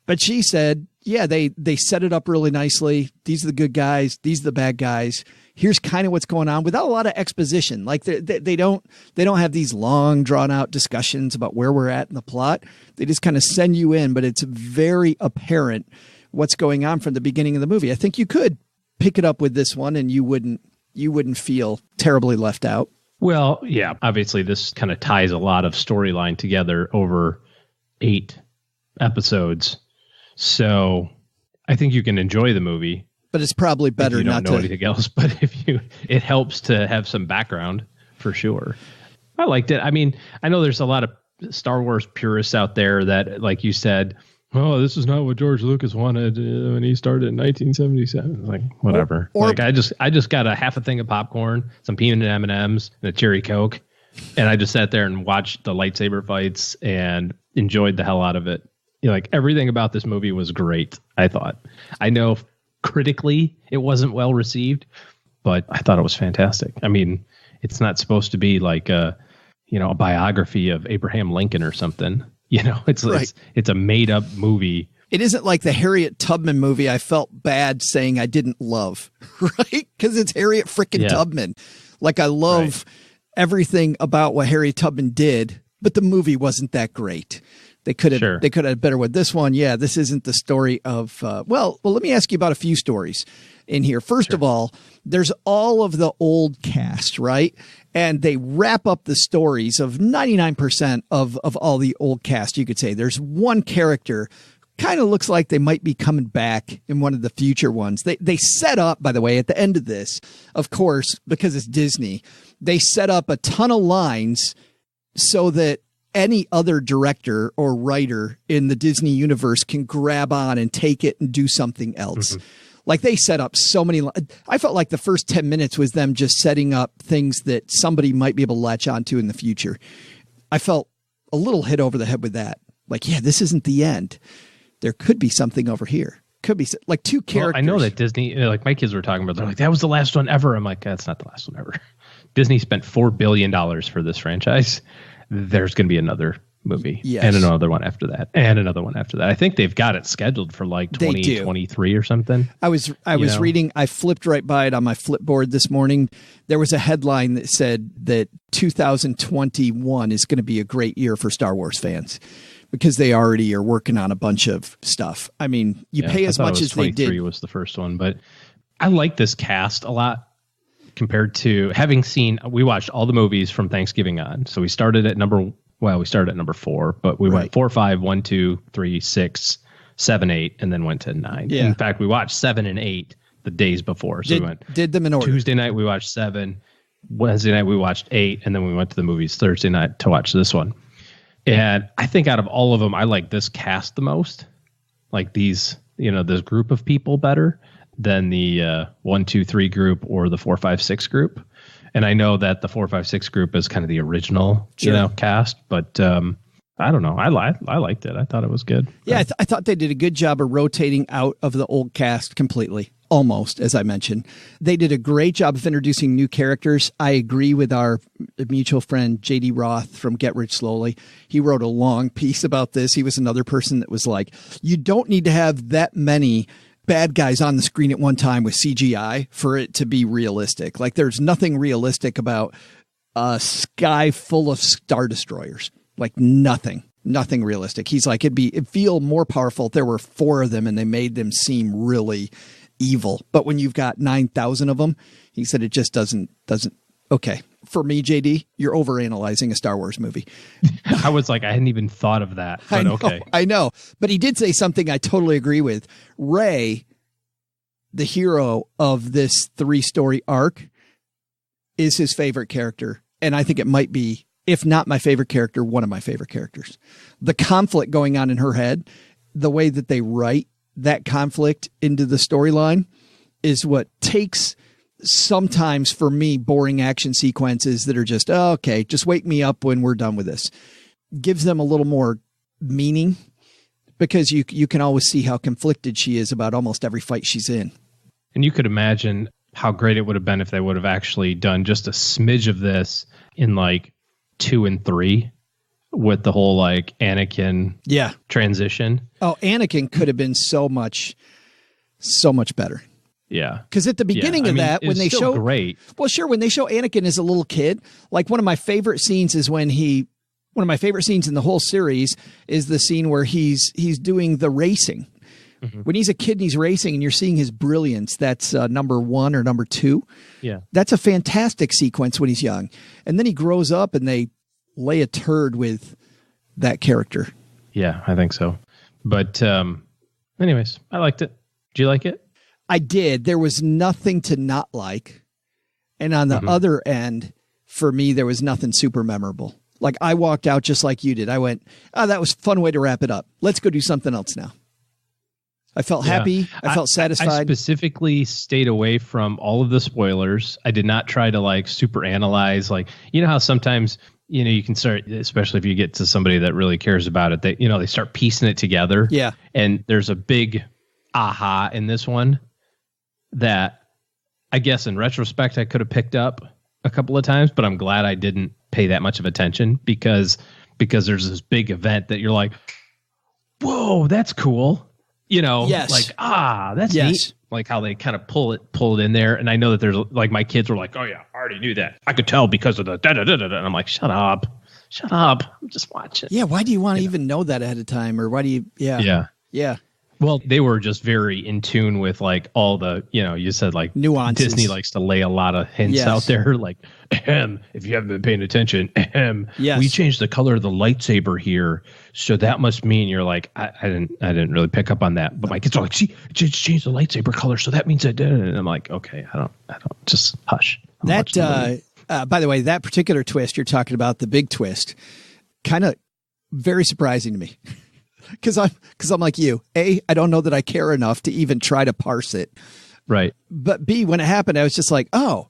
But she said, yeah, they set it up really nicely. These are the good guys. These are the bad guys. Here's kind of what's going on without a lot of exposition. Like they don't have these long drawn out discussions about where we're at in the plot. They just kind of send you in, but it's very apparent what's going on from the beginning of the movie. I think you could pick it up with this one and you wouldn't feel terribly left out. Well, yeah, obviously this kind of ties a lot of storyline together over 8 episodes. So I think you can enjoy the movie. But it's probably better not to not know anything else. But it helps to have some background for sure. I liked it. I mean, I know there's a lot of Star Wars purists out there that, like you said, oh, this is not what George Lucas wanted when he started in 1977. Like, whatever. Like I just got a half a thing of popcorn, some peanut M&Ms, and a cherry Coke, and I just sat there and watched the lightsaber fights and enjoyed the hell out of it. Like everything about this movie was great. I thought. I know critically it wasn't well received, but I thought it was fantastic. I mean, it's not supposed to be like a biography of Abraham Lincoln or something. It's a made up movie. It isn't like the Harriet Tubman movie I felt bad saying I didn't love, right? Because it's Harriet frickin' Tubman. Like I love everything about what Harriet Tubman did, but the movie wasn't that great. They could have better with this one. Yeah, this isn't the story of, well, let me ask you about a few stories in here. First of all, there's all of the old cast, right? And they wrap up the stories of 99% of all the old cast, you could say. There's one character, kind of looks like they might be coming back in one of the future ones. They set up, by the way, at the end of this, of course, because it's Disney, they set up a ton of lines so that any other director or writer in the Disney universe can grab on and take it and do something else. Like they set up so many. I felt like the first 10 minutes was them just setting up things that somebody might be able to latch onto in the future. I felt a little hit over the head with that. Like, yeah, this isn't the end. There could be something over here. Could be like two characters. Well, I know that Disney, like my kids were talking about, they're like, that was the last one ever. I'm like, that's not the last one ever. Disney spent $4 billion for this franchise. There's going to be another movie and another one after that and another one after that. I think they've got it scheduled for like 2023 or something. I was reading, I flipped right by it on my Flipboard this morning. There was a headline that said that 2021 is going to be a great year for Star Wars fans because they already are working on a bunch of stuff. I mean, you pay as much as they did. 23 was the first one, but I like this cast a lot compared to having seen, we watched all the movies from Thanksgiving on. So we started at number 4, but we went 4, 5, 1, 2, 3, 6, 7, 8, and then went to 9. Yeah. In fact, we watched 7 and 8 the days before. So we did them in order. Tuesday night, we watched 7. Wednesday night, we watched 8. And then we went to the movies Thursday night to watch this one. And I think out of all of them, I like this cast the most. Like these, this group of people better than the 1, 2, 3 group or the 4, 5, 6 group. And I know that the 4, 5, 6 group is kind of the original, cast, but I don't know. I liked it. I thought it was good. Yeah, I thought they did a good job of rotating out of the old cast completely, almost, as I mentioned. They did a great job of introducing new characters. I agree with our mutual friend, J.D. Roth from Get Rich Slowly. He wrote a long piece about this. He was another person that was like, you don't need to have that many bad guys on the screen at one time with CGI for it to be realistic. Like there's nothing realistic about a sky full of Star Destroyers. Like nothing realistic. He's like, it'd feel more powerful if there were 4 of them and they made them seem really evil. But when you've got 9,000 of them, he said it just doesn't. Okay. For me, JD, you're overanalyzing a Star Wars movie. I was like, I hadn't even thought of that. But okay. I know. But he did say something I totally agree with. Rey, the hero of this 3-story arc, is his favorite character. And I think it might be, if not my favorite character, one of my favorite characters. The conflict going on in her head, the way that they write that conflict into the storyline is what takes sometimes for me boring action sequences that are just, okay, just wake me up when we're done with this. Gives them a little more meaning because you can always see how conflicted she is about almost every fight she's in. And you could imagine how great it would have been if they would have actually done just a smidge of this in like 2 and 3 with the whole like Anakin transition. Oh, Anakin could have been so much better. Yeah. Because at the beginning of that, when they show great. Well, sure, when they show Anakin as a little kid, like one of my favorite scenes is one of my favorite scenes in the whole series is the scene where he's doing the racing. Mm-hmm. When he's a kid and he's racing and you're seeing his brilliance, that's number 1 or number 2. Yeah. That's a fantastic sequence when he's young. And then he grows up and they lay a turd with that character. Yeah, I think so. But anyways, I liked it. Did you like it? I did. There was nothing to not like. And on the other end, for me, there was nothing super memorable. Like I walked out just like you did. I went, that was a fun way to wrap it up. Let's go do something else now. I felt happy. I felt satisfied. I specifically stayed away from all of the spoilers. I did not try to like super analyze. Like, you know how sometimes, you can start, especially if you get to somebody that really cares about it, they start piecing it together. Yeah. And there's a big aha in this one that I guess in retrospect, I could have picked up a couple of times, but I'm glad I didn't pay that much of attention because there's this big event that you're like, whoa, that's cool. Yes. Like, that's neat. Like how they kind of pull it in there. And I know that there's like, my kids were like, oh yeah, I already knew that. I could tell because of the da-da-da-da-da. And I'm like, shut up. I'm just watching. Yeah. Why do you want to even know that ahead of time? Or why do you? Yeah. Yeah. Well, they were just very in tune with like all the, you said like nuances. Disney likes to lay a lot of hints out there. Like, if you haven't been paying attention, we changed the color of the lightsaber here. So that must mean you're like, I didn't really pick up on that. But my kids are like, she just changed the lightsaber color. So that means I did it. And I'm like, okay, I don't just hush. By the way, that particular twist you're talking about, the big twist, kind of very surprising to me. Because I'm like you. A, I don't know that I care enough to even try to parse it. Right. But B, when it happened, I was just like, oh,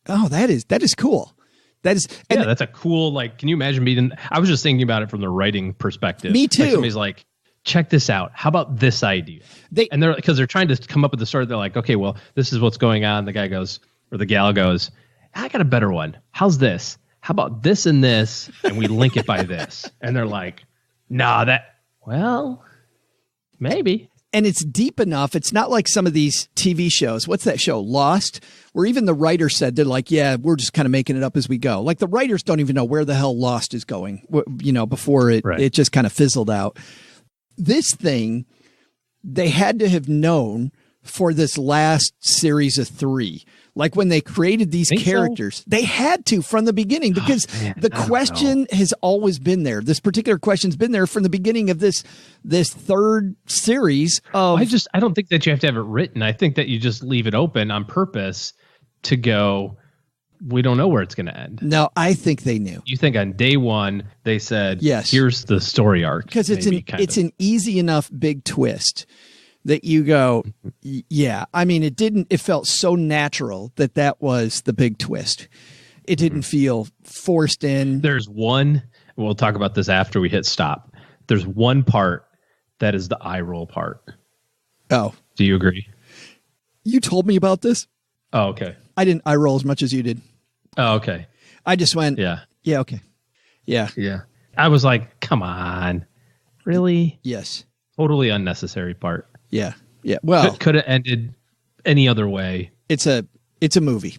that is cool. That is, yeah, that's a cool, like, can you imagine being, I was just thinking about it from the writing perspective. Me too. Like somebody's like, check this out. How about this idea? Because they're trying to come up with the story. They're like, okay, well, this is what's going on. The guy goes, or the gal goes, I got a better one. How's this? How about this and this? And we link it by this. And they're like, nah, well, maybe. And it's deep enough. It's not like some of these TV shows. What's that show? Lost, where even the writer said, they're like, yeah, we're just kind of making it up as we go. Like the writers don't even know where the hell Lost is going, before it just kind of fizzled out. This thing, they had to have known for this last series of 3. Like when they created these characters, they had to from the beginning, because the question has always been there. This particular question's been there from the beginning of this third series. I don't think that you have to have it written. I think that you just leave it open on purpose to go, we don't know where it's going to end. No, I think they knew. You think on day one, they said, yes, here's the story arc. Because it's an easy enough big twist that you go, yeah. I mean, it felt so natural that was the big twist. It didn't feel forced in. There's one, we'll talk about this after we hit stop. There's one part that is the eye roll part. Oh. Do you agree? You told me about this. Oh, okay. I didn't eye roll as much as you did. Oh, okay. I just went, yeah, okay. Yeah. Yeah. I was like, come on. Really? Yes. Totally unnecessary part. Yeah. Yeah. Well, could have ended any other way. It's a movie.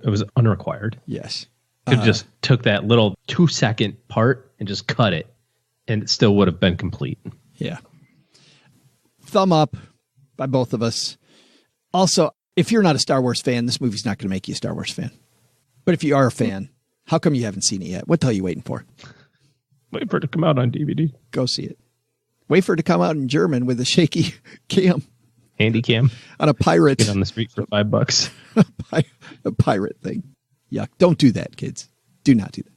It was unrequired. Yes. Could just took that little 2-second part and just cut it, and it still would have been complete. Yeah. Thumb up by both of us. Also, if you're not a Star Wars fan, this movie's not going to make you a Star Wars fan. But if you are a fan, how come you haven't seen it yet? What the hell are you waiting for? Wait for it to come out on DVD. Go see it. Wait for it to come out in German with a shaky cam. Handy cam. On a pirate. Get on the street for $5. A pirate thing. Yuck. Don't do that, kids. Do not do that.